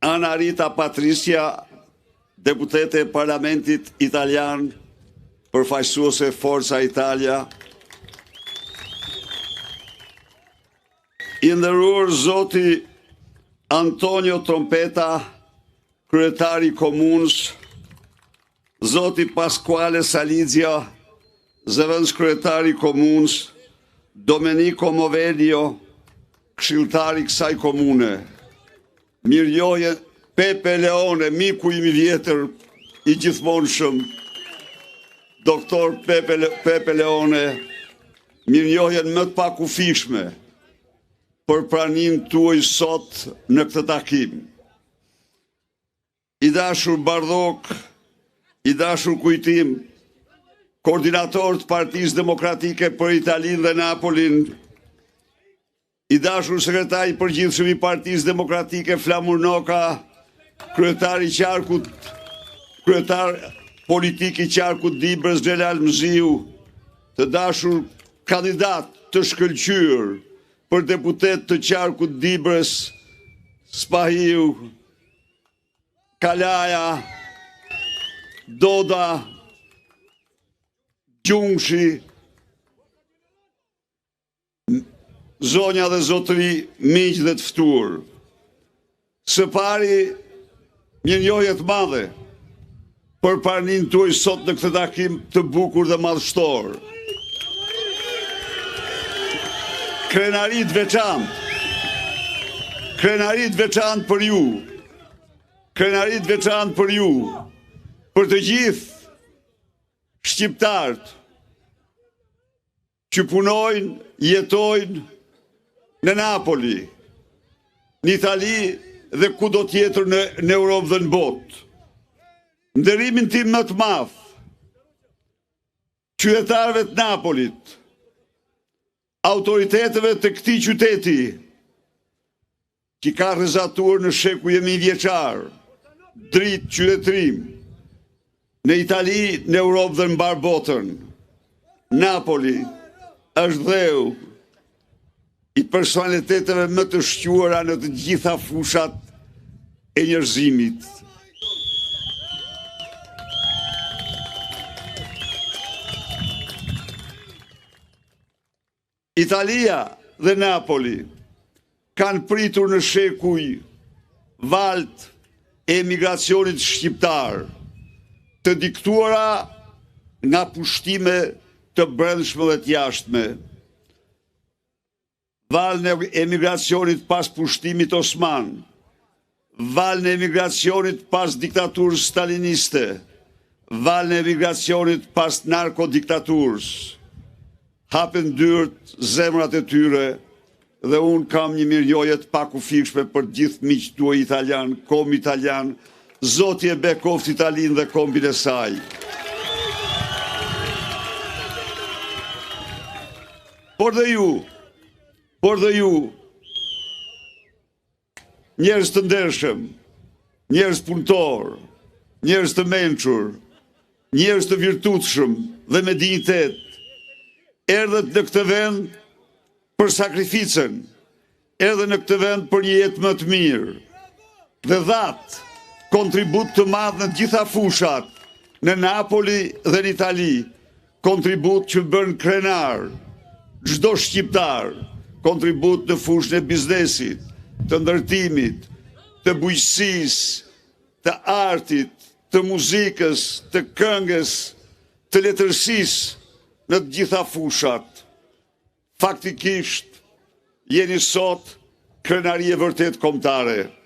Ana Rita Patricia, deputete e Parlamentit Italian, përfaqësuese Forza Italia. I nderuar zoti Antonio Trombetta, kryetari i komunës Zoti Pasquale Salizia, zëvendës kryetari i komunës, Domenico Movelio, këshilltari kësaj komune. Mirënjohje Pepe Leone, miku im i vjetër i gjithmonshëm, doktor Pepe Leone, mirënjohjen më të pakufishme për praninë tuaj sot në këtë takim. I dashur Bardhok, i dashur Kujtim, koordinator të Partisë Demokratike për Italinë dhe Napolin, i dashur sekretari i përgjithshëm i Partisë Demokratike Flamur Noka, kryetar politik i qarkut Dibrës Xhelal Mziu, të dashur kandidat të shkëlqyer për deputet të qarkut Dibrës, Spahiu, Kalaja, Doda, Gjungshi, zonja dhe zotëri, miq dhe të ftuar. Së pari, mirënjohje të madhe për praninë tuaj sot në këtë takim të bukur dhe madhështor. Krenarit veçantë për ju. Krenarit veçantë për ju, për të gjithë shqiptarët që punojnë, jetojnë në Napoli, në Itali dhe kudo tjetër në Europë dhe në botë. Nderimin tim më të madh qytetarëve të Napolit, autoriteteve të këtij qyteti, që ka rrezatuar në shekuj e vjeçar, dritë qytetërim, në Itali, në Europë dhe në mbar botën. Napoli është dheu i personaliteteve më të shquara në të gjitha fushat e njerëzimit. Italia dhe Napoli kanë pritur në shekuj valët e emigracionit shqiptar, të diktuara nga pushtime të brendshme dhe të jashtme. Valën e emigracionit pas pushtimit osman, valën e emigracionit pas diktaturës staliniste, valën e emigracionit pas narkodiktaturës. Hapen dyert zemrat e tyre dhe unë kam një mirënjohje të pakufishme për gjithë miqtë tuaj italian, kom italian, Zoti e bekoft Italinë dhe kombin e saj. Por dhe ju, njerëz të ndershëm, njerëz punëtor, njerëz të mençur, njerëz të virtutshëm dhe me dinjitet, erdhët në këtë vend për sakrificën, erdhët në këtë vend për një jetë më të mirë, dhe dhatë kontribut të madh në gjitha fushat, në Napoli dhe në Itali, kontribut që bën krenar, çdo shqiptar, kontribut në fushën e biznesit, të ndërtimit, të bujqësisë, të artit, të muzikës, të këngës, të letërsisë në të gjitha fushat. Faktikisht, jeni sot krenari e vërtet kombëtare.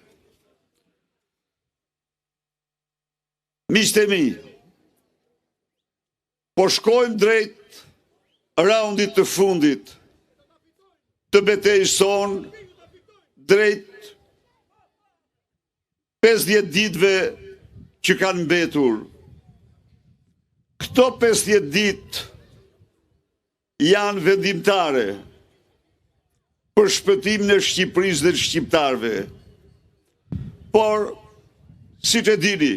Miqtë e mi, po shkojmë drejt raundit të fundit të betejës sonë, drejt 50 ditëve që kanë mbetur. Këto 50 ditë janë vendimtare për shpëtimin e Shqipërisë dhe të shqiptarëve. Por, siç e dini,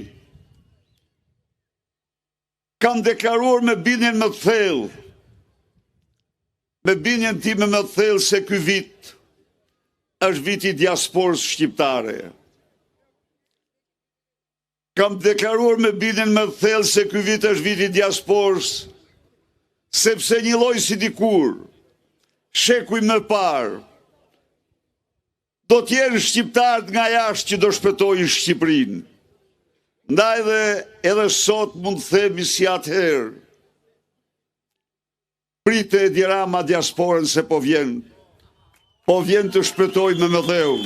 kam deklaruar me bindjen më të thellë, me bindjen time më të thellë se ky vit është viti i diasporës shqiptare. Kam deklaruar me bindjen më të thellë se ky vit është viti i diasporës, sepse një lloj si dikur, shekuj më parë, do t'jenë shqiptarët nga jashtë që do shpëtojnë Shqipërinë. Ndaj dhe edhe sot mund të themi si atëherë, pritë Edi Rama diasporën se po vjen të shpëtoj me mëdheu.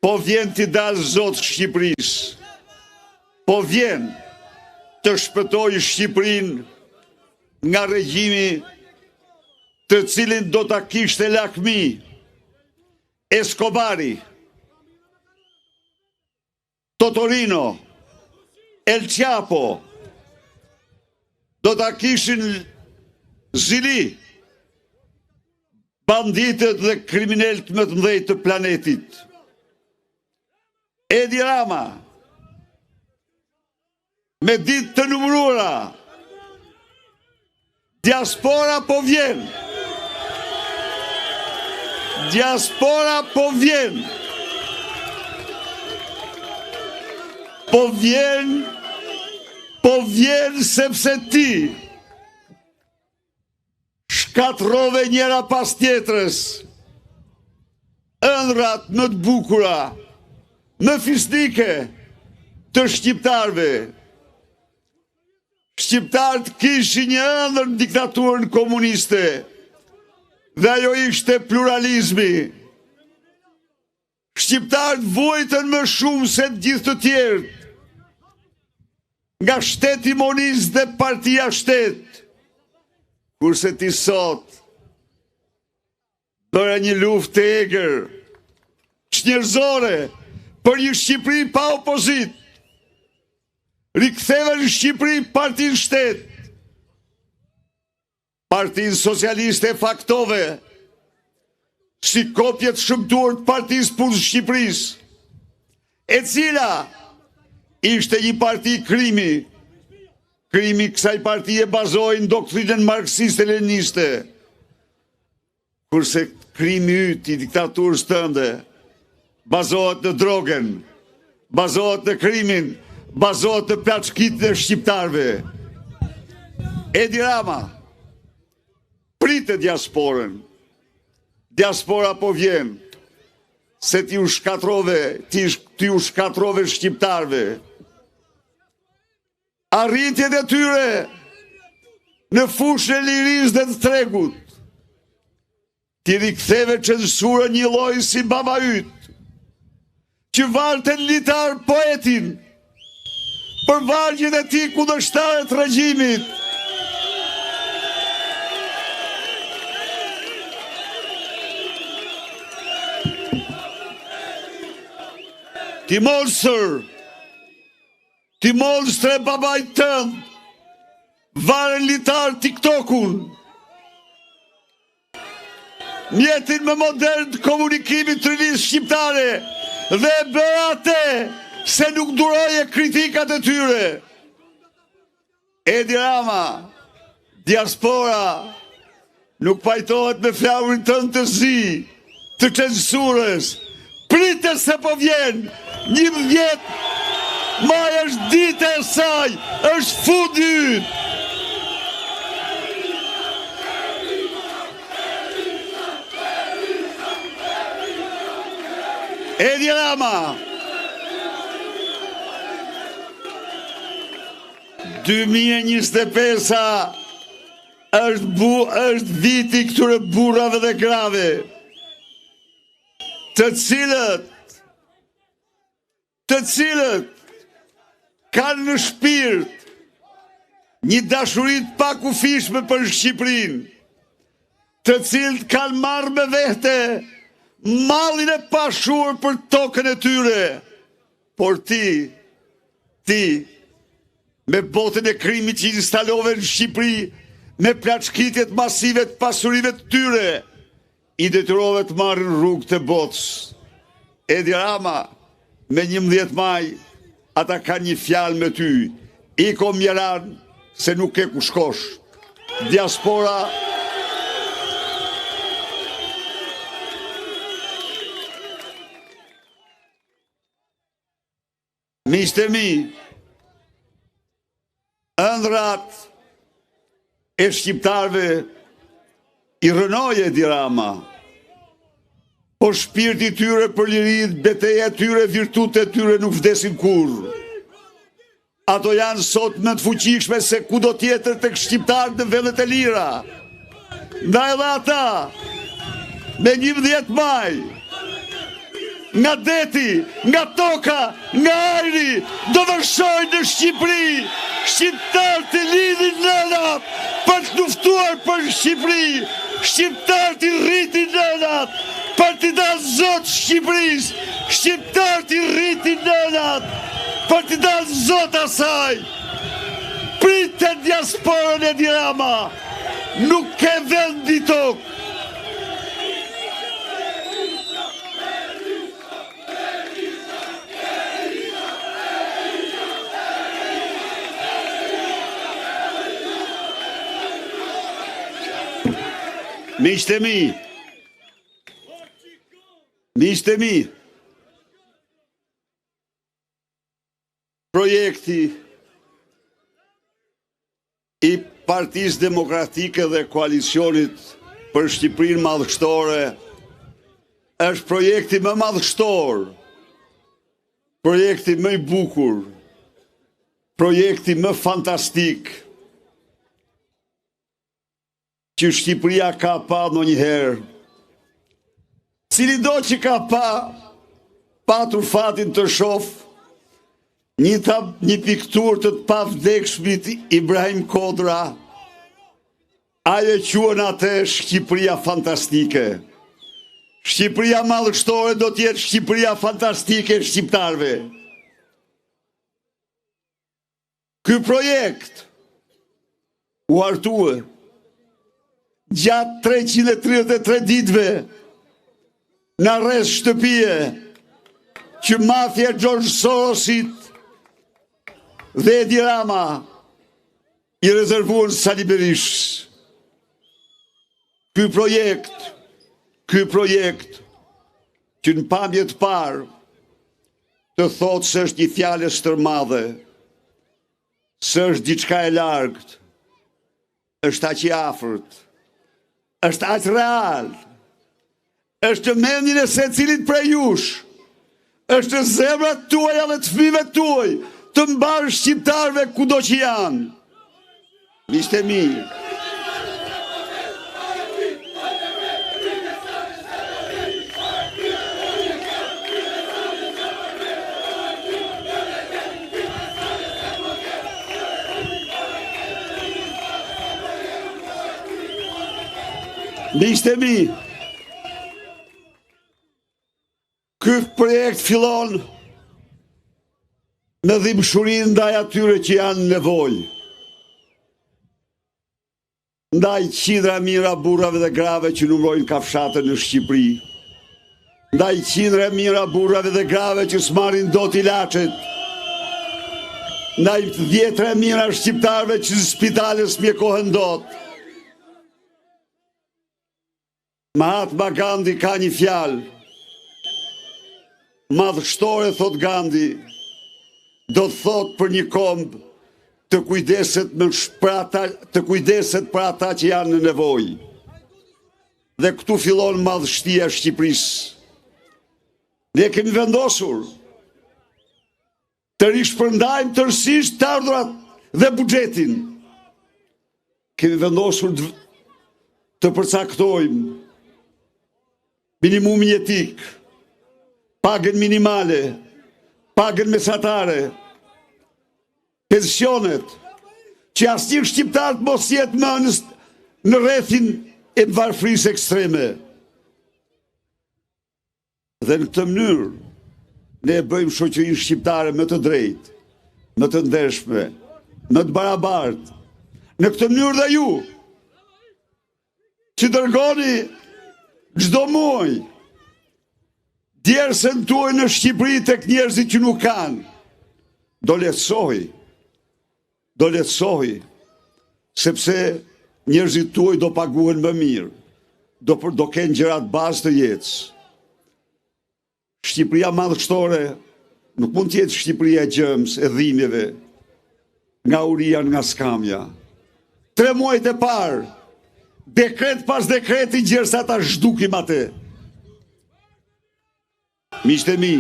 Po vjen t'i dalë Zotë Shqipërisë, po vjen të shpëtoj Shqipërinë nga regjimi të cilin do t'a kishte lakmi Escobari, Totorino, El Chapo, do t'a kishin Zili, banditët dhe kriminelët më të mëdhenj të planetit. Edi Rama, me ditë të numëruara, diaspora po vjen. Diaspora po vjen. Po vjen sepse ti shkatrove njëra pas tjetrës ëndrat më të bukura, më fisnike të shqiptarve. Shqiptarët kishin një ëndër në diktaturën komuniste dhe ajo ishte pluralizmi. Shqiptarët vojtën më shumë se të gjithë të tjerët, nga shteti monist dhe partia shtet, kurse ti sot bëra një luftë të egër, çnjerëzore, për një Shqipëri pa opozit. Riktheve në Shqipëri partinë shtet. Partinë socialiste faktove si kopjet shëmtuar të Partisë Punës Shqipërisë, e cila ishte një parti krimi. Krimi kësaj partie bazoi në doktrinën marksiste-leniniste. Kurse krimi yt i diktaturës tënde bazohet në drogen, bazohet në krimin, bazohet në plaçkitjen e shqiptarëve. Edi Rama pritet diasporën. Diaspora po vjen se ti u shkatrove shqiptarëve. Arritjet e tyre në fushën e lirisë dhe të tregut. Ti riktheve censurën një lloj si baba yt, që valte litar poetin për vargjet e tij kundërshtar të regjimit. Ti monstre babajt tënd, varen litar TikTokun, mjetin më modern të komunikimit të rinisë shqiptare, dhe bërate se nuk duroje kritikat e tyre. Edi Rama, diaspora, nuk pajtohet me flamurin tënd të zi, të censurës. Pritet se po vjen 11 maj është dita e saj, është fundi yt. Edi Rama, 2025 është viti këtyre burrave dhe grave, të cilët kanë në shpirt një dashuri të pakufishme për Shqipërinë, të cilët kanë marrë me vete mallin e pashuar për tokën e tyre. Por ti, me botën e krimit që instalove në Shqipëri, me plaçkitjet masive të pasurive të tyre, i detyrove të marrin rrugë të botës. Edi Rama, me 11 maj, ata kanë një fjalë me ty. Iko mjeran se nuk ke ku shkosh. Diaspora miqtë e mi, rat e shqiptarve i rënoi Edi Rama, po shpirti tyre për lirit, beteja tyre, virtute tyre nuk vdesin kur. Ato janë sot më të fuqishme se kudo tjetër tek shqiptarët në vendet e lira. Ndaj edhe ata, me 11 maj, nga deti, nga toka, nga ajri, do vërshojnë në Shqipëri, shqiptarët të lidhin nënat, për të luftuar për Shqipëri, shqiptarët i rritin nënat, për t'i dalë Zot Shqipëris, shqiptarët i rritin nënat, për t'i dalë Zot asaj. Pritë diasporën e Edi Rama, nuk ke vend i tokë. Miqtë e mi, projekti i Partisë Demokratike dhe Koalicionit për Shqipërinë madhështore është projekti më madhështor, projekti më i bukur, projekti më fantastik që Shqipëria ka pa ndonjëherë. Cili do që ka patur fatin të shoh një piktur të pavdekshmit Ibrahim Kodra, ajo quhen atë Shqipëria fantastike. Shqipëria madhështore do t'jetë Shqipëria fantastike e shqiptarve. Ky projekt u hartue gjatë 333 ditëve në arrest shtëpie që mafia George Sorosit dhe Edi Rama i rezervuan Sali Berishës. Ky projekt që në pamje të parë të thotë se është një fjalë stërmadhe, se është diçka e largët, është aq i afërt, është aq real, është në mendjen e secilit prej jush, është në zemrat tuaja dhe të fëmijëve tuaj, të mbarë shqiptarve kudo që janë. Miqtë e mi, miqtë e mi, ky projekt fillon me dhimbshurinë ndaj atyre që janë në nevojë, ndaj qindra mijëra burrave dhe grave që numërojnë kafshate në Shqipëri, ndaj qindra mijëra burrave dhe grave që s'marrin dot ilaçet, ndaj 10 mijëra shqiptarëve që në spitale s'mjekohen dot. Mahatma Gandhi ka një fjalë madhështore, thot Gandhi, do të thot për një komb të kujdeset për ata që janë në nevojë. Dhe këtu fillon madhështia e Shqipërisë. Ne kemi vendosur të rishpërndajmë tërësisht të ardhurat dhe buxhetin. Kemi vendosur të përcaktojmë minimumin jetik, pagën minimale, pagën mesatare, pensionet, që asnjë shqiptar të mos jetë më në rrethin e varfërisë ekstreme. Dhe në këtë mënyrë ne e bëjmë shoqërinë shqiptare më të drejtë, më të ndershme, më të barabartë. Në këtë mënyrë dhe ju, që dërgoni çdo muaj djersën tuaj në Shqipëri tek njerëzit që nuk kanë, do lehtësoj, sepse njerëzit tuaj do paguhen më mirë, do kenë gjërat bazë të jetës. Shqipëria madhështore nuk mund të jetë Shqipëria e gjëms, e dhimbjeve. nga uria nga skamja. 3 muajt e parë, dekret pas dekreti gjersa ta zhdukim atë. Miqtë e mi,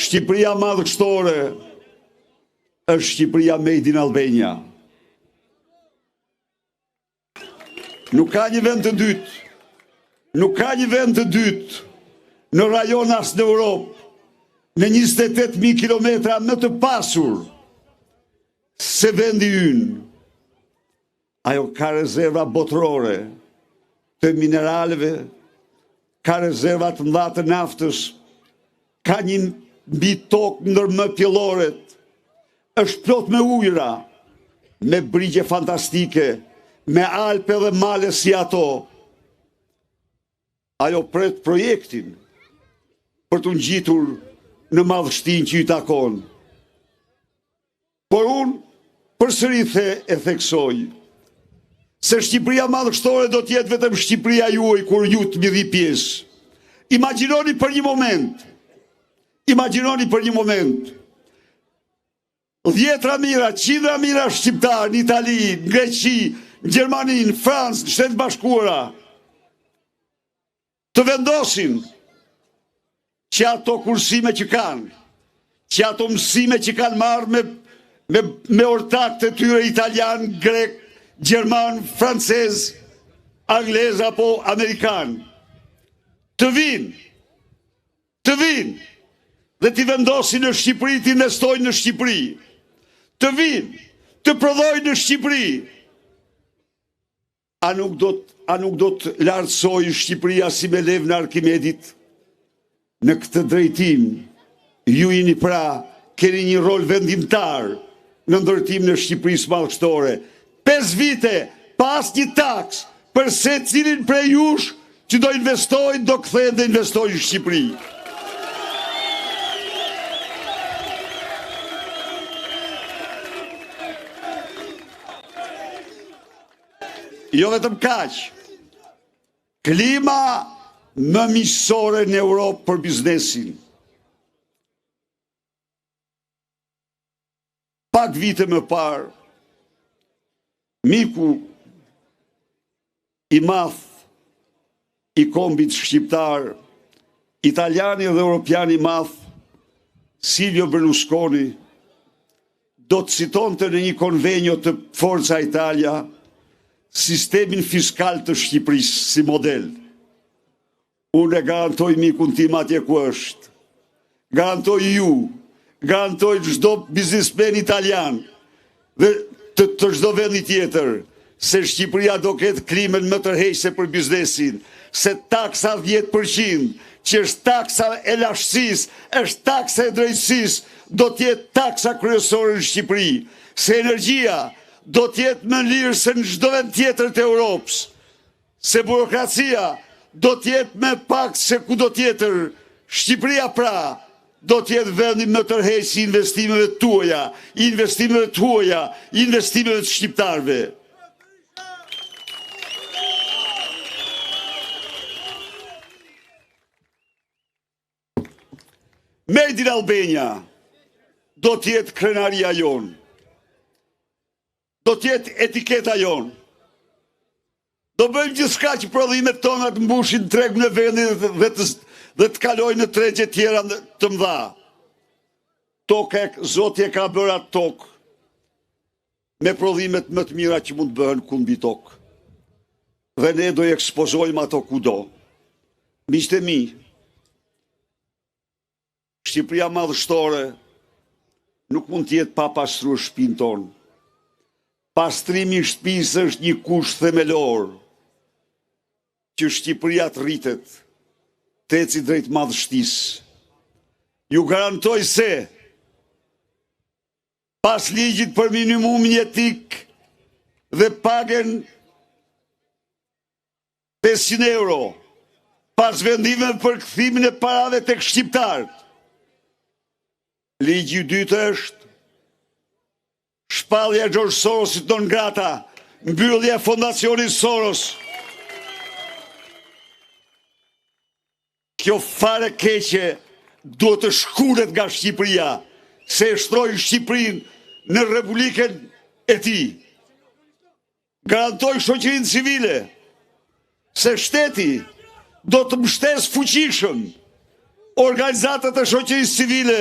Shqipëria madhështore është Shqipëria made in Albania. Nuk ka një vend të dytë, në rajon as në Europë, në 28.000 kilometra më të pasur se vendi ynë. Ajo ka rezerva botërore të mineraleve, ka rezerva të mëdha të naftës, ka një mbi tokë ndër më pjelloret, është plot me ujëra, me brigje fantastike, me alpe dhe male si ato. Ajo pret projektin për të ngjitur në madhështinë që i takon. Por unë përsëri e theksoj se Shqipëria madhështore do t'jetë vetëm Shqipëria juaj kur ju të midhi pjesë. Imagjinoni për një moment, 10 mira, 100 mira shqiptarë në Itali, në Greqi, në Gjermani, në Francë, në Shtetet Bashkuara, të vendosin që ato kursime që kanë, që ato mësime që kanë marrë me ortak të tyre italian, grek, gjerman, francez, anglez apo amerikan, të vinë dhe t'i vendosin në Shqipëri, t'i investojnë në Shqipëri, të vinë, të prodhojnë në Shqipëri. A nuk do të lartësojë Shqipëria si me lev në Arkimedit? Në këtë drejtim, ju jeni pra, keni një rol vendimtar në ndërtim në Shqipërisë madhështore. 5 vite pas një taks për se cilin prej jush që do investojnë, do kthehen dhe investojnë në Shqipëri. Jo vetëm kaq, klima më miqësore në Europë për biznesin. Pak vite më parë, miku i madh i kombit shqiptar, italiani dhe europian i madh, Silvio Berlusconi, do të citonte në një konvenjo të Forza Italia sistemin fiskal të Shqipërisë si model. Unë e garantoj mikun tim atje ku është. Garantoj ju, garantoj çdo biznesmen italian dhe të çdo vendi tjetër se Shqipëria do ketë klimën më tërheqëse për biznesin, se taksa 10%, që është taksa e lashtësisë, është taksa e drejtësisë, do t'jetë taksa kryesore në Shqipëri, se energjia do t'jetë më lirë se në çdo vend tjetër të Europës, se burokracia do t'jetë më pak se kudo tjetër. Shqipëria pra do t'jetë vendi më tërheqës i investimeve tuaja, investimeve të shqiptarëve. Made in Albania do t'jetë krenaria jonë. Do t'jetë etiketa jonë. Do bëjmë gjithçka që prodhimet tona të mbushin tregun e vendit dhe të kalojnë në tregje tjera të mëdha. Zoti e ka bërë atë tokë me prodhimet më të mira që mund të bëhen ku mbi tokë. Dhe ne do i ekspozojmë ato kudo. Miqtë e mi, Shqipëria madhështore nuk mund të jetë pa pastruar shtëpinë tonë. Pastrimi i shtëpisë është një kusht themelor që Shqipëria të rritet, të eci drejt madhështisë. Ju garantoj se pas ligjit për minimum jetik dhe pagen 500 euro, pas vendime për kthimin e parave tek shqiptarët. Ligji i dytë është shpallja e George Sorosit non grata, mbyllja e fondacionit Soros. kjo fare keqe duhet të shkuret nga Shqipëria, se e shtrojnë Shqipërinë në Republikën e tij. Garantoj shoqërinë civile se shteti do të mbështes fuqishëm organizatat e shoqërisë civile,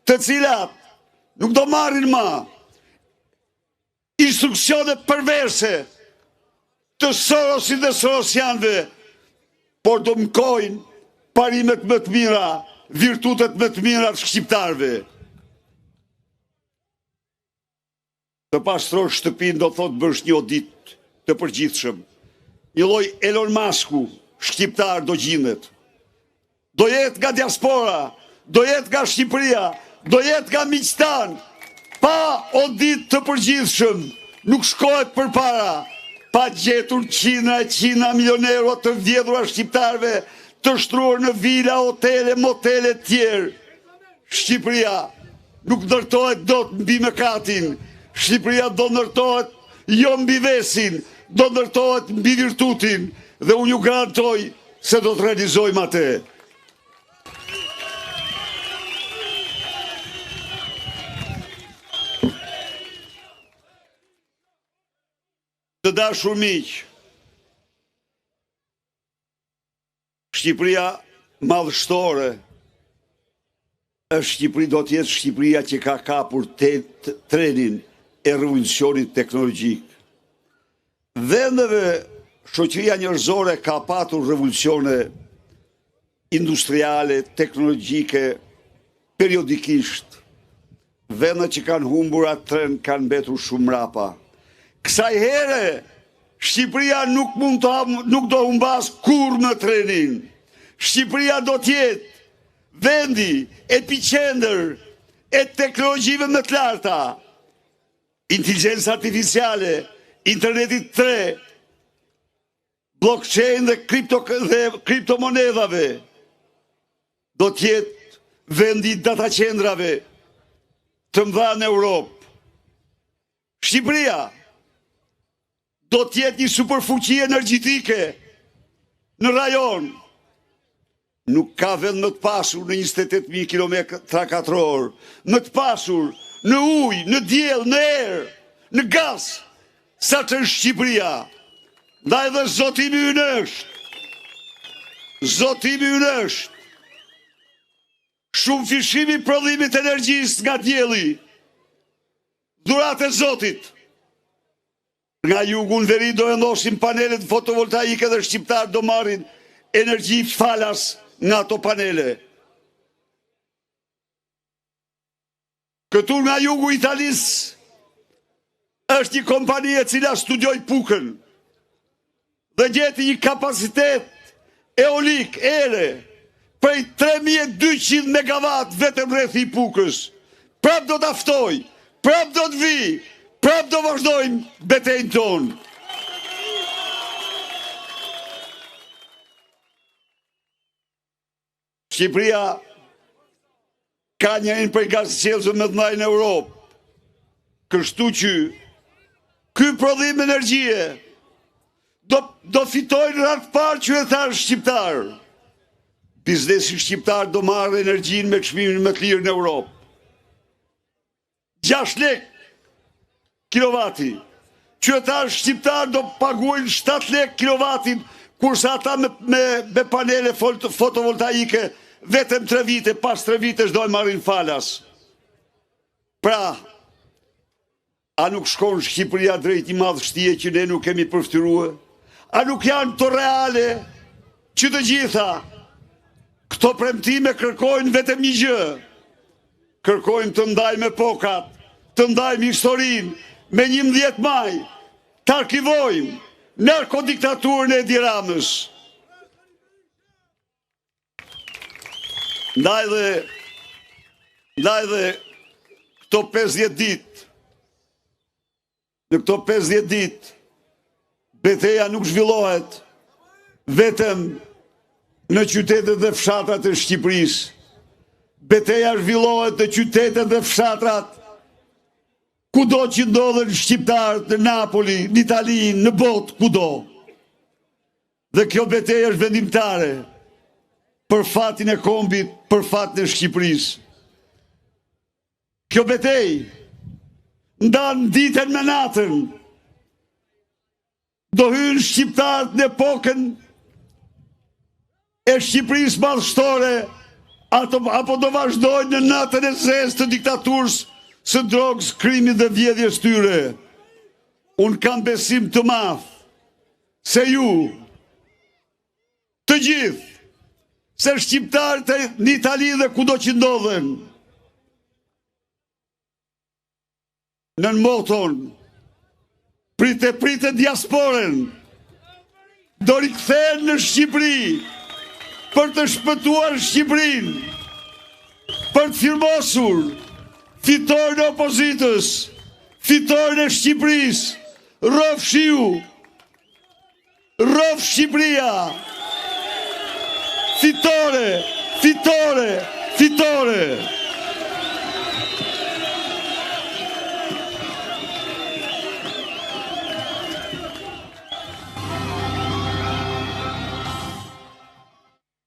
të cilat nuk do marrin më instruksione perverse të Sorosit dhe Sorosianëve, por do mëkojnë parimet më të mira, virtutet më të mira të shqiptarëve. Të pastrosh shtëpinë do thotë bësh një audit të përgjithshëm. Një lloj Elon Musku shqiptar do gjendet. Do jetë nga diaspora, do jetë nga Shqipëria, do jetë nga miqtan. Pa audit të përgjithshëm, nuk shkohet përpara. Pa gjetur qina milion euro të vjedhura shqiptarëve, të shtruar në vila, hotele, motele të tjerë. Shqipëria nuk ndërtohet dot mbi mëkatin. Shqipëria do ndërtohet jo mbi vesin, do ndërtohet mbi virtutin, dhe unë ju garantoj se do të realizojmë atë. Të dashur miq, Shqipëria madhështore është Shqipëri, do të jetë Shqipëria që ka kapur trenin e revolucionit teknologjik. Vendeve shoqëria njerëzore ka patur revolucione industriale, teknologjike, periodikisht. Vendet që kanë humbur atë tren kanë mbetur shumë mrapa. Kësaj here, Shqipëria nuk do humbas kurrë në trenin. Shqipëria do të jetë vendi epicentër e teknologjive më të larta. Inteligjencë artificiale, internetit 3, blockchain dhe kriptomonedhave, do të jetë vendi data qendrave të mëdha në Europë. Shqipëria do të jetë një superfuqi energjetike në rajon. Nuk ka vend më të pasur në 28.000 km², më të pasur në ujë, në diell, në erë, në gaz, sa që është Shqipëria. Ndaj dhe zotimi ynë është, shumë fishimi prodhimit energjisë nga dielli, dhurat e Zotit. Nga jugu në veri do vendosim panelet fotovoltaike dhe shqiptar do marrin energji falas nga ato panele. Këtu nga jugu Italis është një kompani e cila studioi pukën dhe gjeti një kapacitet eolik, ere, prej 3200 megawatt vetëm rreth i pukës. Prap do të aftoj, prap do të vi, prap do vazhdojmë betejnë tonë. Shqipëria ka njërin për gasqelësve më të mëdhenj në Europë. Kështu që ky prodhim energjie do fitojnë ratë parë qytetarë shqiptarë. Biznesi shqiptar do marrë energjinë me çmimin më të lirë në Europë. 6 lek kilovati. Qytetarë shqiptar do paguajnë 7 lek kilovatin, kurse ata me panele fotovoltaike vetëm 3 vite, pas 3 vite do e marrin falas. Pra, a nuk shkon Shqipëria drejt një madhështie që ne nuk kemi përftyruar? A nuk janë të reale që të gjitha këto premtime kërkojnë vetëm një gjë? Kërkojnë të ndajmë epokat, të ndajmë historinë me 11 maj, të arkivojmë narkodiktaturën e Edi Ramës. Ndaj dhe këto 50 ditë, në këto 50 ditë, betejë nuk zhvillohet vetëm në qytetet dhe fshatrat e Shqipërisë. Betejë zhvillohet në qytetet dhe fshatrat kudo që ndodhen shqiptarët, në Napoli, në Itali, në botë, kudo. Dhe kjo betejë është vendimtare. për fatin e kombit, për fatin e Shqipërisë. Kjo betej ndan ditën me natën. Do hynë shqiptarët në epokën e Shqipërisë madhështore, apo do vazhdojnë në natën e zezë të diktaturës së drogës, krimit dhe vjedhjes tyre. Unë kam besim të madh se ju, të gjithë, se shqiptarët në Itali dhe kudo që ndodhen, në moton, prite diasporën, do rikthehen në Shqipëri, për të shpëtuar Shqipërinë, për të firmosur fitoren e opozitës, fitoren e Shqipërisë, rrof shiu, rrof Shqipëria, fitore, fitore, fitore.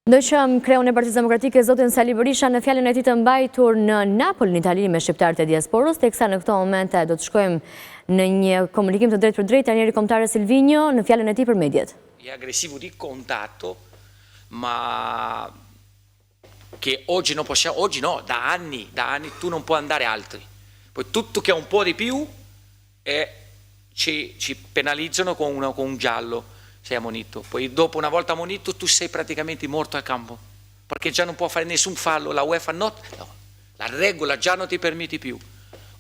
Ndërsa kreun e Partisë Demokratike, zotin Sali Berisha, në fjalën e tij të mbajtur në Napoli, në Itali, me shqiptarët e diasporës, teksa në këto momente do të shkojmë në një komunikim të drejtë për drejtë, tani kombëtare Silvinho në fjalën e tij për mediat. È aggressivo di contatto, ma che oggi non possiamo, oggi no, da anni tu non puoi andare altri. Poi tutto che è un po' di più ci penalizzano con un giallo. Sei ammonito, poi dopo una volta ammonito tu sei praticamente morto al campo, perché già non può fare nessun fallo, la UEFA no, la regola già non ti permette più.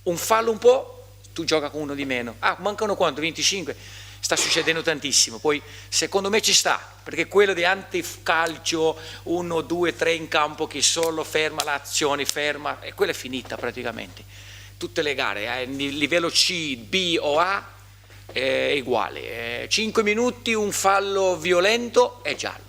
Un fallo un po', tu gioca con uno di meno. Ah, mancano quanto? 25? Sta succedendo tantissimo, poi secondo me ci sta, perché quello di anticalcio, 1, 2, 3 in campo che solo ferma l'azione, ferma, e quella è finita praticamente. Tutte le gare, livello C, B o A, è uguale, 5 minuti un fallo violento è giallo.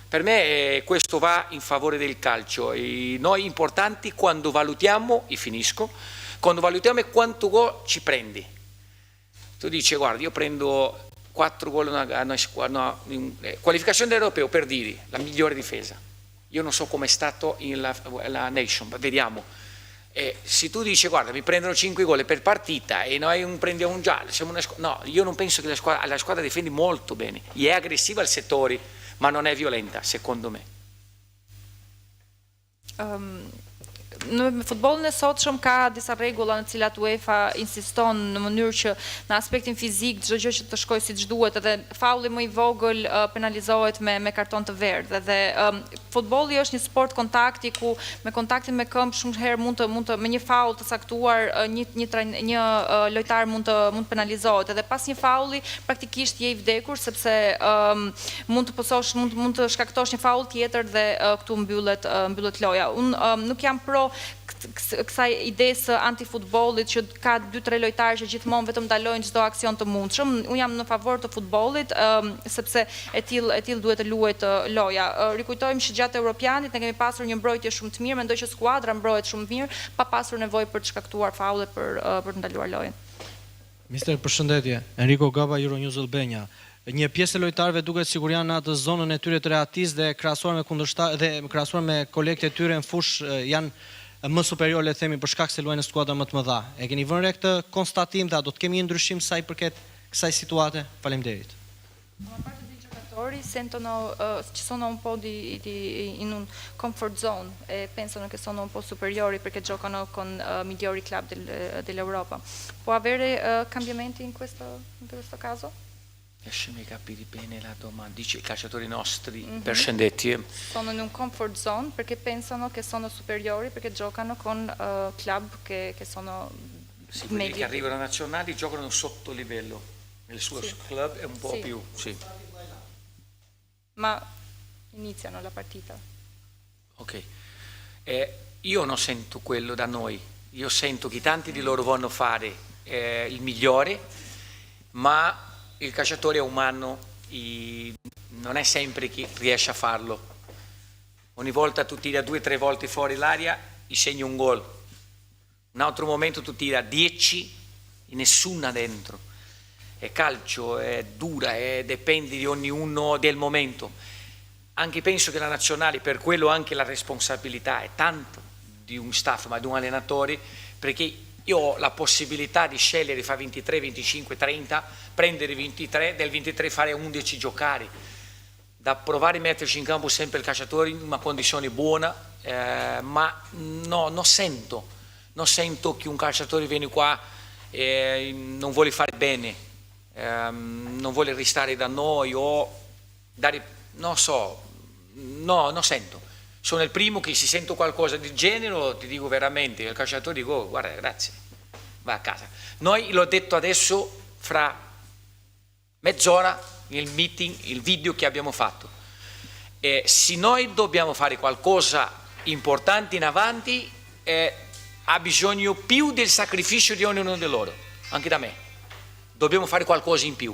Per me questo va in favore del calcio. Noi importanti quando valutiamo, e finisco, quando valutiamo è quanto gol ci prendi. Tu dici guarda, io prendo 4 gol qualificazione dell'Europeo, per dire la migliore difesa. Io non so com'è stato la Nation, vediamo. Se tu dici guarda mi prendono 5 gol per partita e noi prendiamo un giallo, no, io non penso che la squadra difende molto bene, è aggressiva al settore ma non è violenta secondo me. Në futbollin e sotshëm ka disa rregulla në cilat UEFA insiston në mënyrë që në aspektin fizik çdo gjë që të shkojë siç duhet, edhe faulli më i vogël penalizohet me karton të verdhë. Dhe futbolli është një sport kontakti ku me kontaktin me këmbë shumë herë mund të me një faull të caktuar një lojtar mund të penalizohet. Edhe pas një faulli praktikisht je i vdekur sepse mund të shkaktosh një faull tjetër dhe këtu mbyllet loja. Unë nuk jam pro kësaj idesë anti-futbollit që ka 2-3 lojtarë që gjithmonë vetëm ndalojnë çdo aksion të mundshëm. Unë jam në favor të futbollit sepse e tillë duhet të luhet loja. Rikujtojmë që gjatë Europianit ne kemi pasur një mbrojtje shumë të mirë, mendoj që skuadra mbrohet shumë mirë pa pasur nevojë për të shkaktuar faulle për të ndaluar lojën. Mister, përshëndetje. Enrico Gaba, Euronews Albania. Një pjesë e lojtarëve duket sikur janë në atë zonën e tyre të rehatis dhe krahasuar me kolegët e tyre në fush janë më superior, le të themi, për shkak se luajnë në skuadra më të mëdha. E keni vënë re këtë konstatim dhe a do të kemi një ndryshim sa i përket kësaj situate? Faleminderit. Una parte dei giocatori sentono ci sono un po' in un comfort zone e pensano che sono un po' superiori perché giocano con migliori club dell'Europa. Può avere cambiamenti in questo caso? Lasciami capire bene la domanda. Dice i calciatori nostri percendetti. Sono in un comfort zone perché pensano che sono superiori perché giocano con club che sono sì, quelli che arrivano nazionali giocano sotto livello. Il suo club è un po' più, sì. Ma iniziano la partita. Ok. Io non sento quello da noi. Io sento che tanti di loro vogliono fare il migliore, ma il calciatore è umano e non è sempre che riesce a farlo. Ogni volta tu tira 2-3 volte fuori l'aria e segni un gol. Un altro momento tu tira 10 e nessuna dentro. È calcio, è dura, dipende di ognuno del momento. anche penso che la nazionale, per quello anche la responsabilità è tanto di un staff ma di un allenatore, perché io ho la possibilità di scegliere di fare 23, 25, 30, prendere 23, del 23 fare 11 giocare, da provare a metterci in campo sempre il calciatore in una condizione buona, ma no, non sento che un calciatore viene qua e non vuole fare bene, non vuole restare da noi o dare, non so, no, non sento. Sono il primo che si sento qualcosa del genere, ti dico veramente, il calciatore dico, oh, guarda, grazie, va a casa. Noi l'ho detto adesso, fra mezz'ora, il meeting, il video che abbiamo fatto. Se noi dobbiamo fare qualcosa importante in avanti, ha bisogno più del sacrificio di ognuno di loro, anche da me. Dobbiamo fare qualcosa in più.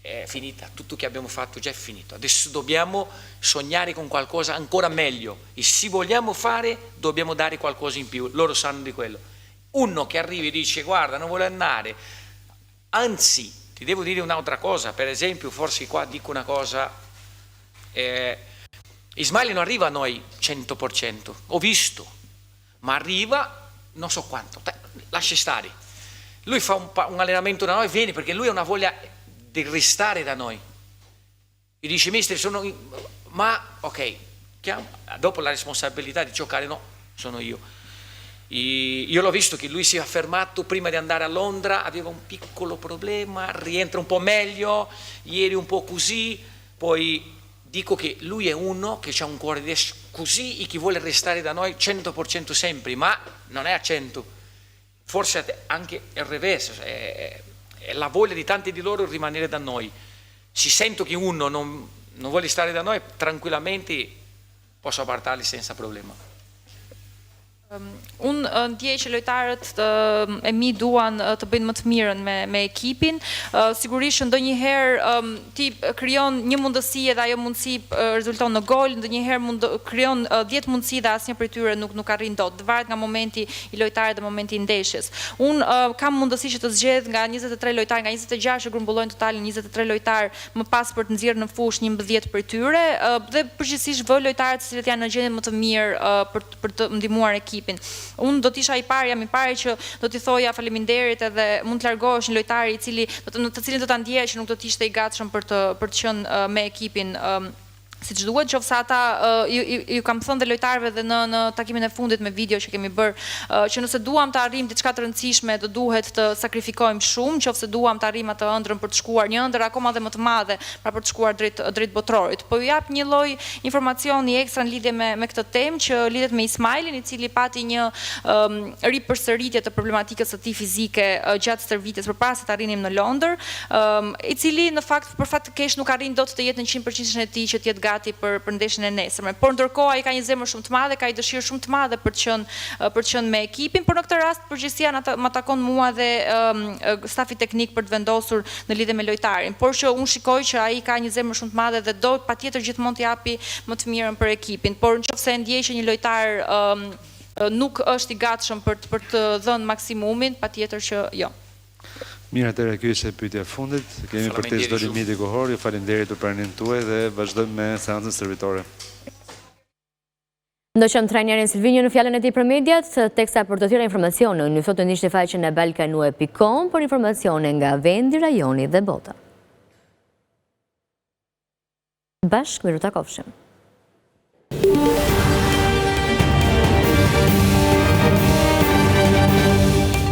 È finita, tutto che abbiamo fatto già è finito. Adesso dobbiamo sognare con qualcosa ancora meglio e se vogliamo fare dobbiamo dare qualcosa in più, loro sanno di quello. Uno che arriva e dice guarda non vuole andare, anzi ti devo dire un'altra cosa, per esempio forse qua dico una cosa, Ismail non arriva a noi 100%, ho visto, ma arriva non so quanto, lascia stare. Lui fa un allenamento da noi, viene perché lui ha una voglia di restare da noi e dice mister ma ok, dopo la responsabilità di giocare no, sono io l'ho visto che lui si è affermato prima di andare a Londra, aveva un piccolo problema, rientra un po' meglio, ieri un po' così, poi dico che lui è uno che ha un cuore così e che vuole restare da noi 100% sempre, ma non è a 100, forse anche il reverso, è la voglia di tanti di loro rimanere da noi. Si sento che uno non vuole stare da noi, tranquillamente posso apartarli senza problema. Unë ndjej që lojtarët e mi duan të bëjnë më të mirën me ekipin. Sigurisht që ndonjëherë ti krijon një mundësi edhe ajo mundësi rezulton në gol, ndonjëherë krijon 10 mundësi dhe asnjë prej tyre nuk arrin dot. Varet nga momenti i lojtarit dhe momenti i ndeshjes. Unë kam mundësi që të zgjedh nga 23 lojtarë, nga 26 që grumbullojnë totalin 23 lojtarë më pas për të nxjerrë në fushë 11 prej tyre dhe përgjithsisht vë lojtarët të cilët janë në gjendje më të mirë për të ndihmuar ekipin. Unë do t'isha jam i pari që do t'i thoja faleminderit edhe mund të largohesh një lojtari të cilin do ta ndjej që nuk do t'ishte i gatshëm për të qenë me ekipin si që duhet, qofse ata ju kam thënë dhe lojtarëve dhe në takimin e fundit me video që kemi bërë, që nëse duam të arrim diçka të rëndësishme, do duhet të sakrifikojmë shumë, qofse duam të arrim atë ëndrrën për të shkuar një ëndër akoma dhe më të madhe, pra për të shkuar drejt botrorit. Po ju jap një lloj informacioni ekstra në lidhje me këtë temë që lidhet me Ismailin, i cili pati një ripërsëritje të problematikës së tij fizike gjatë stërvitjes përpara se të arrinim në Londër, i cili në fakt për fat të keq nuk arrin dot të jetë në 100% e tij që të jetë gati për ndeshjen e nesërme. Por ndërkohë ai ka një zemër shumë të madhe, ka një dëshirë shumë të madhe për të qenë me ekipin, por në këtë rast përgjithësia ma takon mua dhe stafi teknik për të vendosur në lidhje me lojtarin. Por që unë shikoj që ai ka një zemër shumë të madhe dhe do patjetër gjithmonë të japi më të mirën për ekipin. Por nëse ndjej që një lojtar nuk është i gatshëm për të dhënë maksimumin, patjetër që jo. Mirë, atëherë kjo ishte pyetja e fundit. Kemi për të çdo limiti kohor. Ju faleminderit për pranimin tuaj dhe vazhdojmë me seancën servitore. Ndoqëm trajnerin Silvinjo në fjalën e tij për mediat, teksa për të tjera informacione, në thotë ndishte faqen e balkanue.com për informacione nga vendi, rajoni dhe bota. Bashkë, miru takofshim.